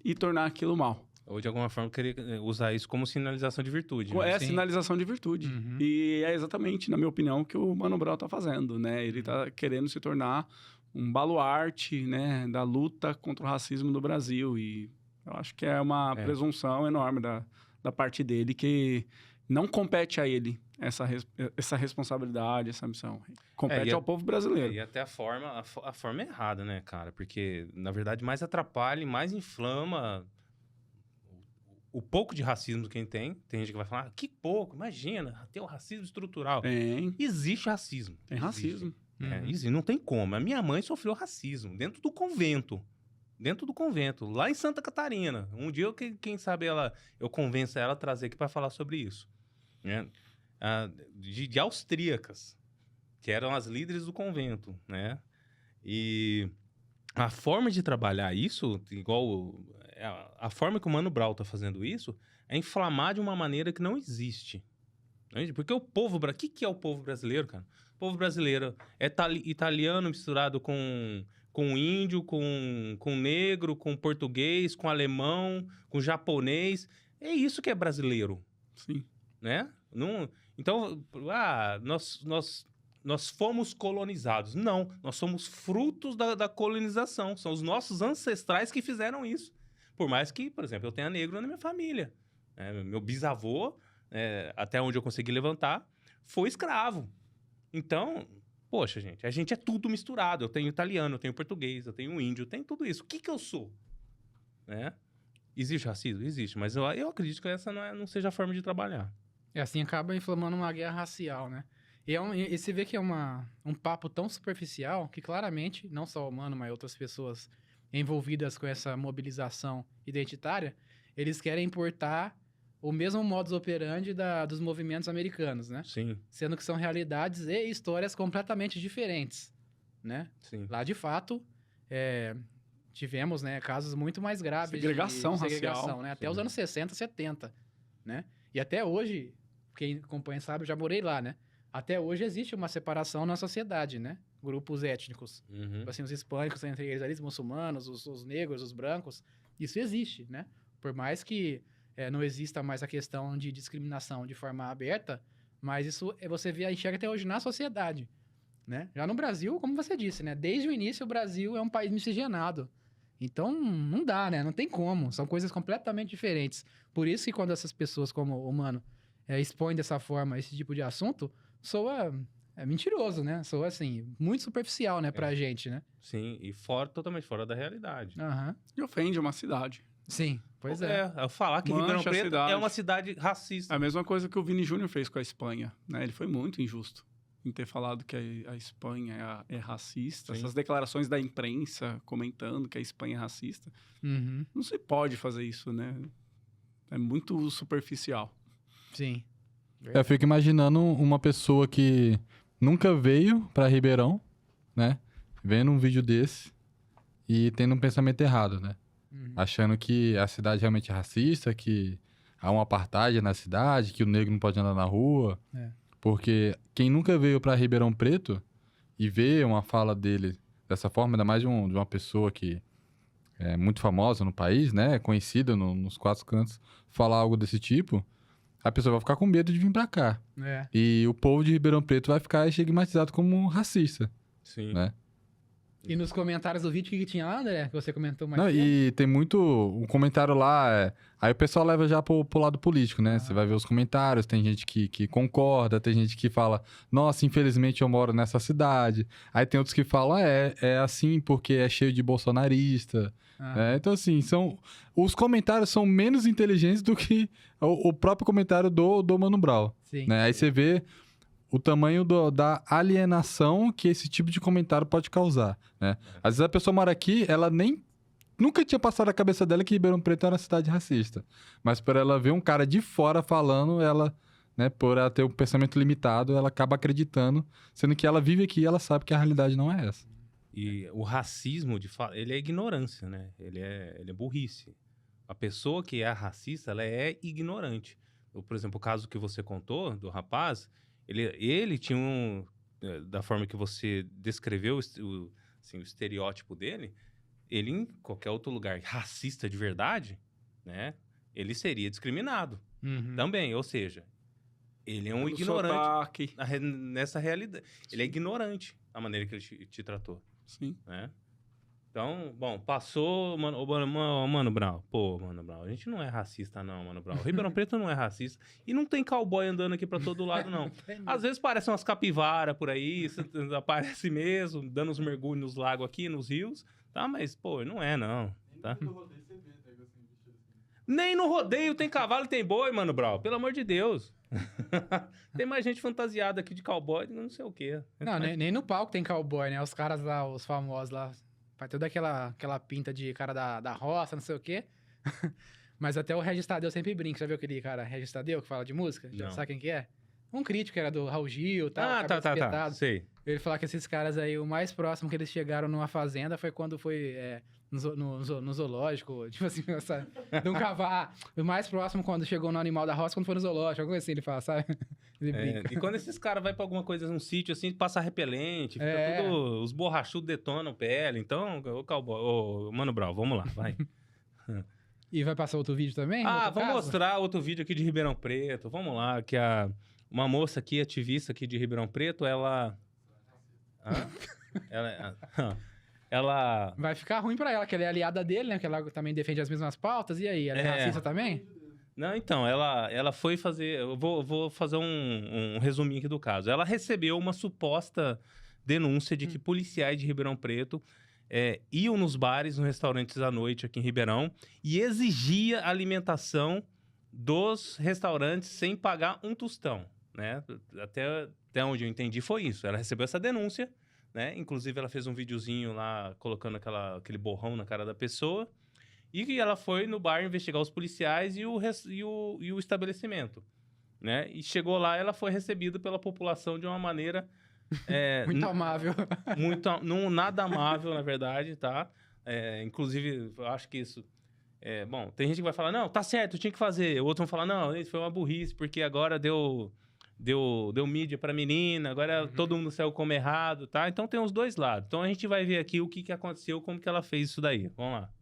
e tornar aquilo mal. Ou, de alguma forma, querer usar isso como sinalização de virtude. Né? É Sim. sinalização de virtude. Uhum. E é exatamente, na minha opinião, o que o Mano Brown está fazendo, né? Ele está querendo se tornar um baluarte, né, da luta contra o racismo no Brasil. E eu acho que é uma presunção enorme da parte dele, que não compete a ele essa responsabilidade, essa missão. Compete ao povo brasileiro. E até a forma é errada, né, cara? Porque, na verdade, mais atrapalha e mais inflama o pouco de racismo que tem. Tem gente que vai falar, que pouco, imagina, tem o racismo estrutural. Existe racismo. Tem racismo. Existe, não tem como. A minha mãe sofreu racismo dentro do convento. Lá em Santa Catarina. Um dia, quem sabe, eu convenço ela a trazer aqui para falar sobre isso. Né? De austríacas, que eram as líderes do convento, né? E a forma de trabalhar isso, igual a forma que o Mano Brown tá fazendo isso é inflamar de uma maneira que não existe. Entende? Porque o povo... O que é o povo brasileiro, cara? O povo brasileiro é italiano misturado com índio, com negro, com português, com alemão, com japonês. É isso que é brasileiro, Sim. né? Não, então, nós fomos colonizados. Não, nós somos frutos da colonização. São os nossos ancestrais que fizeram isso. Por mais que, por exemplo, eu tenha negro na minha família. Meu bisavô, até onde eu consegui levantar, foi escravo. Então, poxa, gente, a gente é tudo misturado. Eu tenho italiano, eu tenho português, eu tenho índio, eu tenho tudo isso. O que eu sou? Né? Existe racismo? Existe. Mas eu acredito que essa não seja a forma de trabalhar. E assim acaba inflamando uma guerra racial, né? E você vê que é um papo tão superficial que claramente, não só o Mano, mas outras pessoas envolvidas com essa mobilização identitária, eles querem importar o mesmo modus operandi dos movimentos americanos, né? Sim, Sendo que são realidades e histórias completamente diferentes, né? sim. Lá, de fato, tivemos, né, casos muito mais graves Segregação de segregação, racial. né? Até Sim. os anos 60, 70, né? E até hoje, quem acompanha sabe, eu já morei lá, né? Até hoje existe uma separação na sociedade, né? Grupos étnicos. Uhum. Assim, os hispânicos, entre eles ali, os muçulmanos, os negros, os brancos. Isso existe, né? Por mais que não exista mais a questão de discriminação de forma aberta, mas isso você enxerga até hoje na sociedade, né? Já no Brasil, como você disse, né? Desde o início, o Brasil é um país miscigenado. Então, não dá, né? Não tem como. São coisas completamente diferentes. Por isso que quando essas pessoas, como o Mano, expõem dessa forma esse tipo de assunto, soa mentiroso, né? Soa, assim, muito superficial, né? Pra gente, né? Sim, e totalmente fora da realidade. Aham. E ofende uma cidade. Sim, pois é. Eu falar que Mancha Ribeirão a Preto cidade. é uma cidade racista. A mesma coisa que o Vini Júnior fez com a Espanha, né? Ele foi muito injusto em ter falado que a Espanha é racista. Sim. Essas declarações da imprensa comentando que a Espanha é racista. Uhum. Não se pode fazer isso, né? É muito superficial. Sim. Eu fico imaginando uma pessoa que nunca veio pra Ribeirão, né? Vendo um vídeo desse e tendo um pensamento errado, né? Uhum. Achando que a cidade realmente é racista, que há uma apartheid na cidade, que o negro não pode andar na rua. É. Porque quem nunca veio pra Ribeirão Preto e vê uma fala dele dessa forma, ainda mais de uma pessoa que é muito famosa no país, né? Conhecida nos quatro cantos, falar algo desse tipo, a pessoa vai ficar com medo de vir pra cá. É. E o povo de Ribeirão Preto vai ficar estigmatizado como racista, Sim. né? E nos comentários do vídeo, o que tinha lá, André? Que você comentou mais Não, cedo? e tem muito... Um comentário lá... Aí o pessoal leva já pro lado político, né? Você vai ver os comentários, tem gente que concorda, tem gente que fala, nossa, infelizmente eu moro nessa cidade. Aí tem outros que falam, é assim porque é cheio de bolsonarista. Ah. Então, assim, os comentários são menos inteligentes do que o próprio comentário do Mano Brown. Sim. Né? Aí você vê o tamanho da alienação que esse tipo de comentário pode causar, né? Às vezes a pessoa mora aqui, ela nunca tinha passado na cabeça dela que Ribeirão Preto era uma cidade racista. Mas por ela ver um cara de fora falando, ela, né, por ela ter um pensamento limitado, ela acaba acreditando, sendo que ela vive aqui e ela sabe que a realidade não é essa. E o racismo, ele é ignorância, né? Ele é burrice. A pessoa que é racista, ela é ignorante. Por exemplo, o caso que você contou do rapaz, ele tinha da forma que você descreveu o estereótipo dele, ele em qualquer outro lugar racista de verdade, né? Ele seria discriminado Uhum. também. Ou seja, ele é um Pelo ignorante sotaque. nessa realidade. Ele é ignorante a maneira que ele te tratou. Sim. Né? Então, bom, passou, Mano Brown. Pô, Mano Brown, a gente não é racista não, Mano Brown. Ribeirão Preto não é racista. E não tem cowboy andando aqui pra todo lado, não. Às vezes parecem umas capivaras por aí, aparece mesmo, dando uns mergulhos nos lagos aqui, nos rios, tá? Mas, pô, não é não, tá? Nem no rodeio tem cavalo e tem boi, Mano Brown. Pelo amor de Deus. Tem mais gente fantasiada aqui de cowboy, não sei o quê. Não, nem no palco tem cowboy, né? Os caras lá, os famosos lá, faz toda aquela pinta de cara da roça, não sei o quê. Mas até o Regis Tadeu sempre brinca. Já viu aquele cara, Regis Tadeu, que fala de música? Já Não. sabe quem que é? Um crítico, era do Raul Gil e tal. Ah, cabelo tá. espetado. Sei. Ele falar que esses caras aí, o mais próximo que eles chegaram numa fazenda foi quando foi no zoológico, tipo assim, de um cavalo. O mais próximo quando chegou no animal da roça, quando foi no zoológico, alguma coisa assim ele fala, sabe? Ele brinca. E quando esses caras vão pra alguma coisa num sítio assim, passa repelente, fica tudo. Os borrachudos detonam pele. Então, ô cowboy, ô Mano Brown, vamos lá, vai. E vai passar outro vídeo também? Vou mostrar outro vídeo aqui de Ribeirão Preto. Vamos lá, que uma moça aqui, ativista aqui de Ribeirão Preto, ela Vai ficar ruim pra ela, que ela é aliada dele, né? Que ela também defende as mesmas pautas. E aí, ela é racista também? Não, então, ela foi fazer... Eu vou fazer um resuminho aqui do caso. Ela recebeu uma suposta denúncia de que policiais de Ribeirão Preto iam nos bares, nos restaurantes à noite aqui em Ribeirão e exigia alimentação dos restaurantes sem pagar um tostão, né? Até onde eu entendi foi isso. Ela recebeu essa denúncia, né? Inclusive, ela fez um videozinho lá colocando aquele borrão na cara da pessoa. E ela foi no bar investigar os policiais e o estabelecimento, né? E chegou lá, ela foi recebida pela população de uma maneira... muito amável. Nada amável, na verdade, tá? Inclusive, eu acho que isso... bom, tem gente que vai falar, não, tá certo, eu tinha que fazer. O outro vai falar, não, isso foi uma burrice, porque agora deu mídia pra menina, agora todo mundo saiu como errado, tá? Então tem os dois lados. Então a gente vai ver aqui o que aconteceu, como que ela fez isso daí. Vamos lá.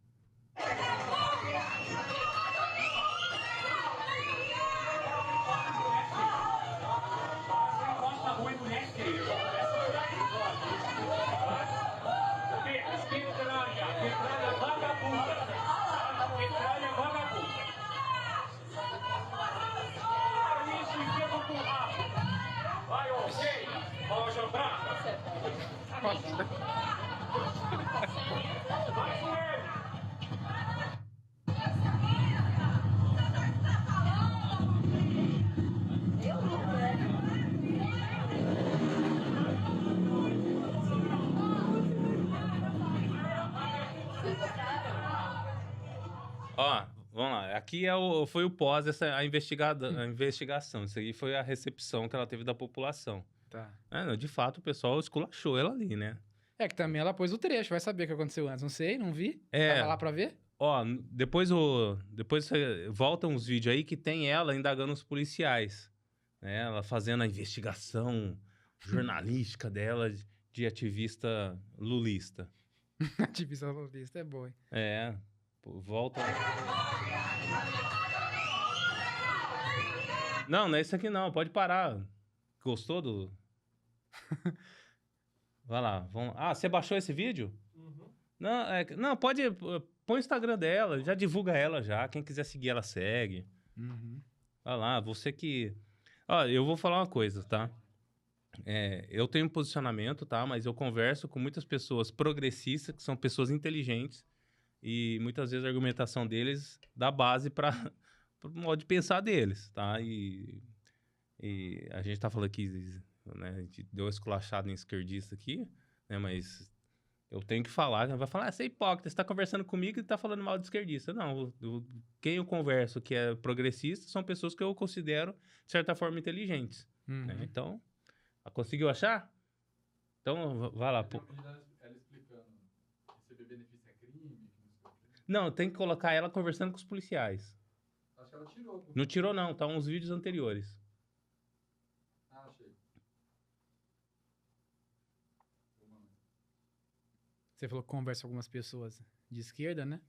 Ó, vamos lá. Aqui foi o pós a investigação. Isso aí foi a recepção que ela teve da população. Tá. De fato, o pessoal esculachou ela ali, né? Que também ela pôs o trecho, vai saber o que aconteceu antes. Não sei, não vi. Tava lá pra ver? Ó, depois voltam uns vídeos aí que tem ela indagando os policiais, né? Ela fazendo a investigação jornalística dela de ativista lulista. Ativista lulista é boa, hein? Volta... Não é isso aqui não, pode parar. Gostou do... Vai lá, vamos... você baixou esse vídeo? Uhum. Não, pode... Põe o Instagram dela, já divulga ela já. Quem quiser seguir, ela segue. Uhum. Vai lá, você que... eu vou falar uma coisa, tá? Eu tenho um posicionamento, tá? Mas eu converso com muitas pessoas progressistas, que são pessoas inteligentes, e muitas vezes a argumentação deles dá base para o modo de pensar deles, tá? E a gente tá falando aqui, né? A gente deu uma esculachada em esquerdista aqui, né? Mas eu tenho que falar, vai falar, você é hipócrita, você tá conversando comigo e tá falando mal de esquerdista. Não, quem eu converso que é progressista são pessoas que eu considero, de certa forma, inteligentes. Né? Então, conseguiu achar? Então, vai lá. Ela explicando, receber benefício é crime? Não, tem que colocar ela conversando com os policiais. Acho que ela tirou. Não tirou, não. Tá uns vídeos anteriores. Achei. Você falou que conversa com algumas pessoas de esquerda, né?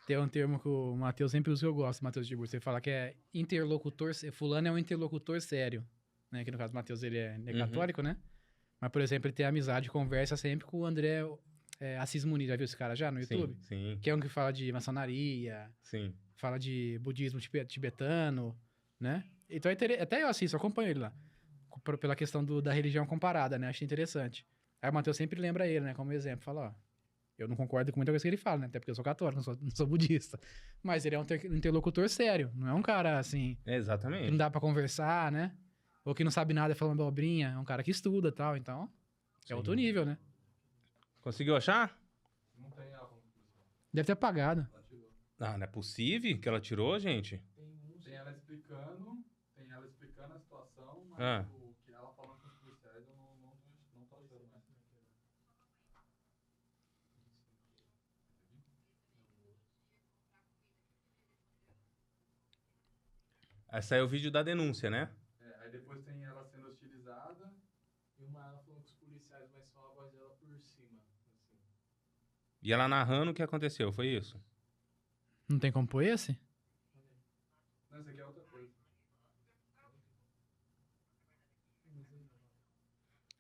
Tem um termo que o Matheus sempre usa que eu gosto, Matheus de Bursa. Você fala que é interlocutor... Fulano é um interlocutor sério. Né? Que no caso do Matheus, ele é católico, né? Mas, por exemplo, ele tem amizade, conversa sempre com o André Assis Muniz. Já viu esse cara já no YouTube? Sim. Que é um que fala de maçonaria. Sim. Fala de budismo tibetano, né? Então, até eu assisto, eu acompanho ele lá. Pela questão da religião comparada, né? Achei interessante. Aí o Matheus sempre lembra ele, né? Como exemplo. Fala, eu não concordo com muita coisa que ele fala, né? Até porque eu sou católico, não sou budista. Mas ele é um interlocutor sério. Não é um cara, assim... Exatamente. Que não dá pra conversar, né? Ou que não sabe nada falando abobrinha. É um cara que estuda e tal. Então, é outro nível, né? Conseguiu achar? Não tem ela. Deve ter apagado. Não é possível que ela tirou, gente? Tem ela explicando a situação, mas o que ela falando com os policiais eu não tô Aí saiu o vídeo da denúncia, né? Aí depois tem ela sendo hostilizada e uma ela falando com os policiais, mas só a voz dela por cima. Assim. E ela narrando o que aconteceu, foi isso? Não tem como pôr esse? Não, isso aqui é outra coisa.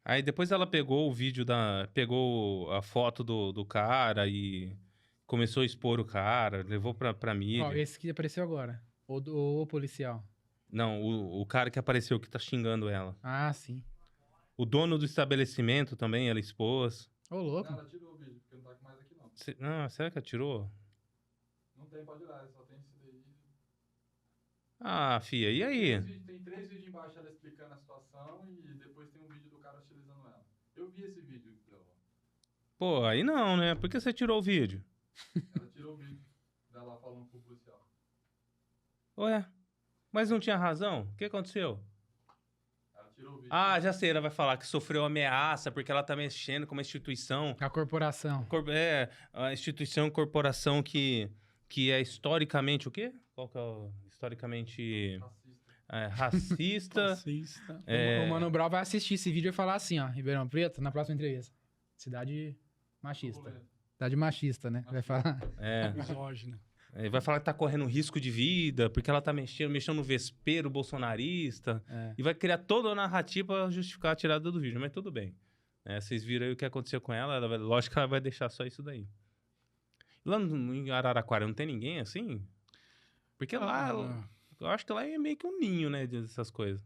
Aí depois ela pegou o vídeo pegou a foto do cara e começou a expor o cara, levou pra mídia. Ó, esse que apareceu agora. O policial. Não, o cara que apareceu que tá xingando ela. Ah, sim. O dono do estabelecimento também, ela expôs. Ô, louco. Não, ela tirou o vídeo, porque não tá mais aqui não. Será que ela tirou? Não tem, pode ir lá, só tem esse daí. Ah, fia, e aí? Tem 3 vídeos embaixo ela explicando a situação e depois tem um vídeo do cara hostilizando ela. Eu vi esse vídeo dela. Pô, aí não, né? Por que você tirou o vídeo? Ela tirou o vídeo dela falando pro policial. Ué, mas não tinha razão? O que aconteceu? Ela tirou o vídeo. Ah, já sei, ela vai falar que sofreu ameaça porque ela tá mexendo com uma instituição. A corporação. A instituição, corporação que é historicamente o quê? Qual que é o... Historicamente racista. Racista. O Mano Brown vai assistir esse vídeo e falar assim, ó. Ribeirão Preto, na próxima entrevista. Cidade machista. Cidade machista, né? Vai falar. Misógina. Vai falar que tá correndo risco de vida porque ela tá mexendo no vespeiro bolsonarista. E vai criar toda a narrativa pra justificar a tirada do vídeo. Mas tudo bem. Vocês viram aí o que aconteceu com ela. Lógico que ela vai deixar só isso daí. Lá em Araraquara não tem ninguém assim? Porque lá, eu acho que lá é meio que um ninho, né, dessas coisas.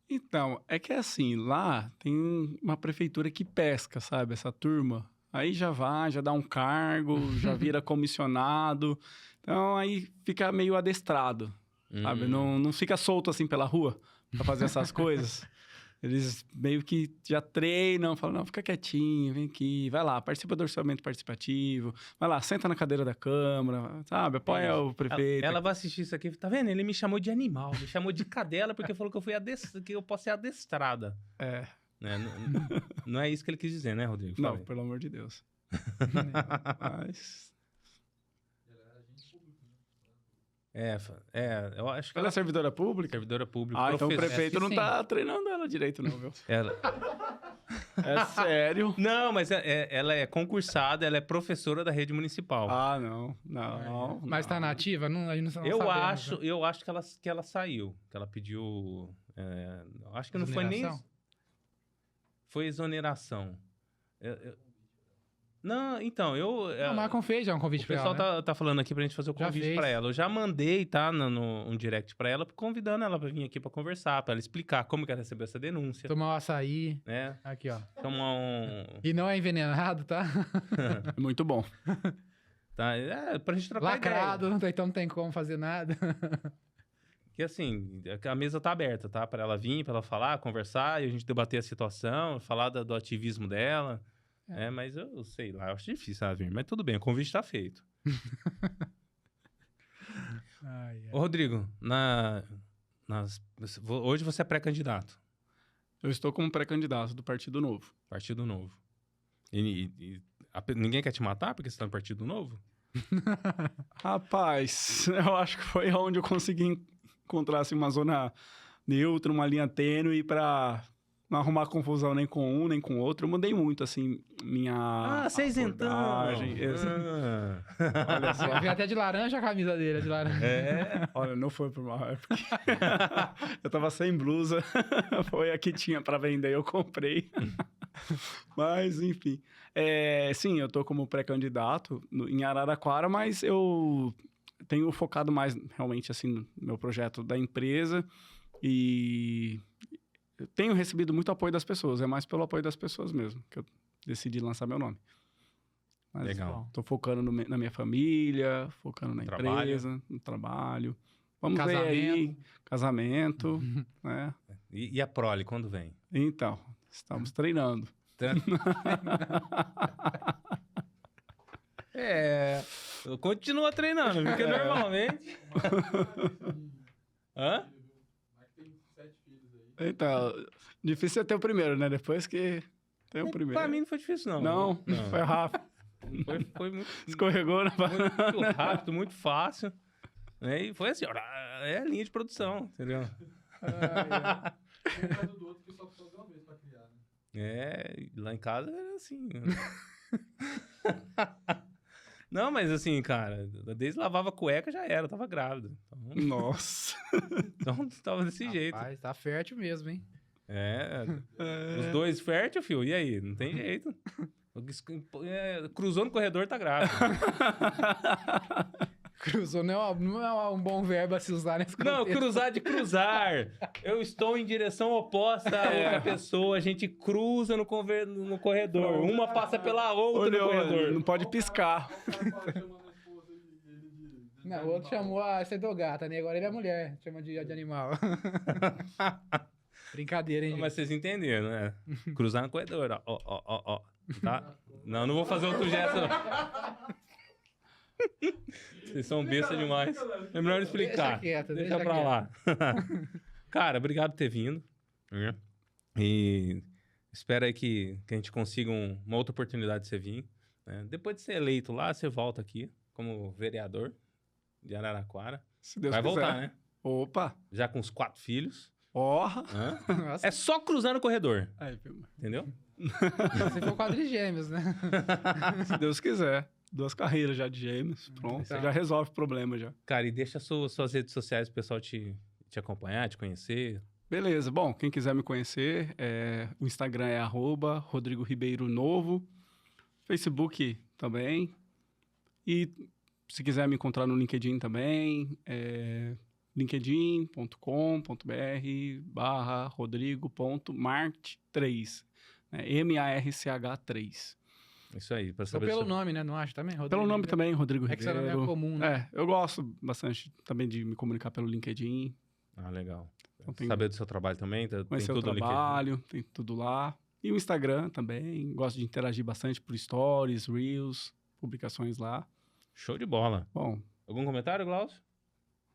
Então, é que assim, lá tem uma prefeitura que pesca, sabe? Essa turma. Aí já vai, já dá um cargo, já vira comissionado. Então, aí fica meio adestrado, sabe? Não fica solto assim pela rua pra fazer essas coisas. Eles meio que já treinam, falam, não, fica quietinho, vem aqui, vai lá, participa do orçamento participativo, vai lá, senta na cadeira da Câmara, sabe? Apoia o prefeito. Ela vai assistir isso aqui, tá vendo? Ele me chamou de animal, me chamou de cadela porque falou que que eu posso ser adestrada. Né? Não é isso que ele quis dizer, né, Rodrigo? Não, pelo amor de Deus. Mas... eu acho que Ela é servidora pública? Servidora pública. Ah, então o professor. prefeito não tá treinando ela direito, não, viu? Ela... É sério? Não, mas ela é concursada, ela é professora da rede municipal. Ah, não. Mas tá na ativa? Não, a gente não eu sabemos, né? eu acho que ela saiu, que ela pediu... acho que não foi nem... Foi exoneração. Não, então, Não, o Marcon fez já um convite pra ela. O pessoal tá falando aqui pra gente fazer o convite pra ela. Eu já mandei, tá, um direct pra ela, convidando ela pra vir aqui pra conversar, pra ela explicar como que ela recebeu essa denúncia. Tomar um açaí. Né? Aqui, ó. Tomar E não é envenenado, tá? É muito bom. Tá, pra gente trocar Lacrado, ideia. então não tem como fazer nada. Que assim, a mesa tá aberta, tá? Pra ela vir, pra ela falar, conversar, e a gente debater a situação, falar do ativismo dela. Mas eu sei lá, eu acho difícil ela vir. Mas tudo bem, o convite tá feito. Ô, Rodrigo, hoje você é pré-candidato. Eu estou como pré-candidato do Partido Novo. Partido Novo. Ninguém quer te matar porque você tá no Partido Novo? Rapaz, eu acho que foi onde eu consegui encontrar assim, uma zona neutra, uma linha tênue pra não arrumar confusão nem com um, nem com o outro. Eu mudei muito, assim, minha você é isentão! Olha só. Vi até de laranja a camisa dele, de laranja. Olha, não foi por mal, é porque eu tava sem blusa, foi a que tinha pra vender, eu comprei. Mas, enfim. Sim, eu tô como pré-candidato em Araraquara, mas eu tenho focado mais, realmente, assim, no meu projeto da empresa e eu tenho recebido muito apoio das pessoas, é mais pelo apoio das pessoas mesmo que eu decidi lançar meu nome. Mas, legal. Tô focando na minha família, focando na empresa, no trabalho. Vamos ver aí, casamento, né? E a prole, quando vem? Então, estamos treinando. Continua treinando, porque normalmente... Hã? Então, difícil é ter o primeiro, né? Depois que tem o primeiro. Pra mim não foi difícil, não. Não, foi rápido. Foi muito... Escorregou, né? Muito rápido, muito fácil. E foi assim, ó, é a linha de produção, entendeu? Um caso do outro que só precisa de uma vez pra criar, né? Lá em casa era assim. Não, mas assim, cara, desde lavava cueca já era, tava grávida. Nossa. Então tava desse jeito. Rapaz, tá fértil mesmo, hein? Os dois fértil, filho, e aí? Não tem jeito. Cruzou no corredor, tá grávida. Cruzou não é um bom verbo a se usar nesse Não, contexto. cruzar de cruzar. Eu estou em direção oposta a outra pessoa. A gente cruza no corredor. Uma passa pela outra no corredor. Não pode piscar. Não, o outro chamou a Cedogata, né? Agora ele é mulher, chama de animal. Brincadeira, hein, gente? Mas vocês entenderam, né? Cruzar no corredor, ó. Tá? Não vou fazer outro gesto, não. Vocês são besta demais. É melhor explicar. Deixa pra lá. Cara, obrigado por ter vindo. E espero aí que a gente consiga uma outra oportunidade de você vir. Né? Depois de ser eleito lá, você volta aqui como vereador de Araraquara. Se Deus Vai quiser. voltar, né? Opa. Já com os 4 filhos. Orra. Nossa, É só cruzar no corredor. Aí, filho. Entendeu? você foi quadrigêmeos, né? Se Deus quiser. 2 carreiras já de gêmeos. Pronto. Então. Você já resolve o problema já. Cara, e deixa suas redes sociais pro pessoal te acompanhar, te conhecer. Beleza. Bom, quem quiser me conhecer, o Instagram é @Rodrigo Ribeiro Novo. Facebook também. E se quiser me encontrar no LinkedIn também, linkedin.com.br/rodrigo.march3. MARCH3. Isso aí, pra Só saber pelo seu- nome, né? Não acho também? Rodrigo Pelo nome Ribeiro. também, Rodrigo É que seu Ribeiro. nome é comum, né? Eu gosto bastante também de me comunicar pelo LinkedIn. Ah, legal. Então tem Saber do seu trabalho também, tem conhecer o tudo ali. trabalho, tem tudo lá. E o Instagram também, gosto de interagir bastante por stories, reels, publicações lá. Show de bola. Bom, Algum comentário, Glaucio?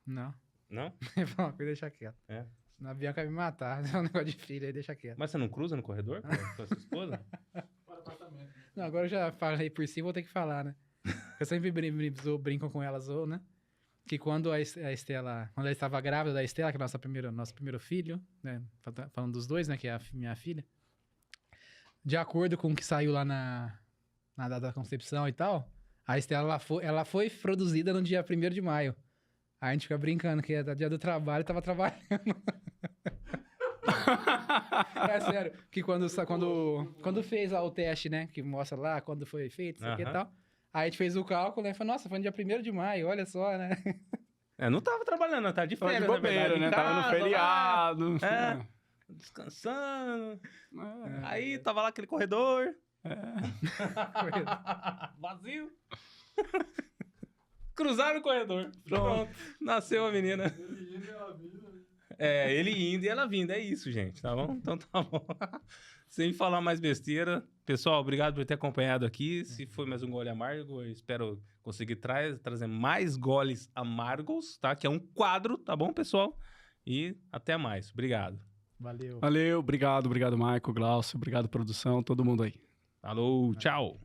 Não. Não? Uma coisa, deixa quieto. É. Senão a Bianca vai me matar. É um negócio de filho aí, deixa quieto. Mas você não cruza no corredor com a sua esposa? Não, agora eu já falei por si, vou ter que falar, né? Eu sempre brinco com elas, né? Que quando a Estela, quando ela estava grávida da Estela, que é nosso primeiro filho, né? Falando dos dois, né? Que é a minha filha. De acordo com o que saiu lá na data da concepção e tal, a Estela, ela foi produzida no dia 1º de maio. Aí a gente fica brincando que é dia do trabalho e tava trabalhando. É sério, que quando fez lá o teste, né? Que mostra lá quando foi feito, isso aqui e Aham. tal. Aí a gente fez o cálculo, né? E falou, nossa, foi no dia 1º de maio, olha só, né? Não tava trabalhando, não, tava de tava de férias, na bobeira, verdade, né? em Tava no casa, feriado. lá, descansando. É. Aí tava lá aquele corredor. É. Vazio. Cruzaram o corredor. Pronto. Nasceu a menina. Ele indo e ela vindo. É isso, gente. Tá bom? Então tá bom. Sem falar mais besteira. Pessoal, obrigado por ter acompanhado aqui. Se foi mais um gole amargo, eu espero conseguir trazer mais goles amargos, tá? Que é um quadro, tá bom, pessoal? E até mais. Obrigado. Valeu. Valeu, obrigado, Maico, Glaucio, obrigado, produção, todo mundo aí. Falou, tchau.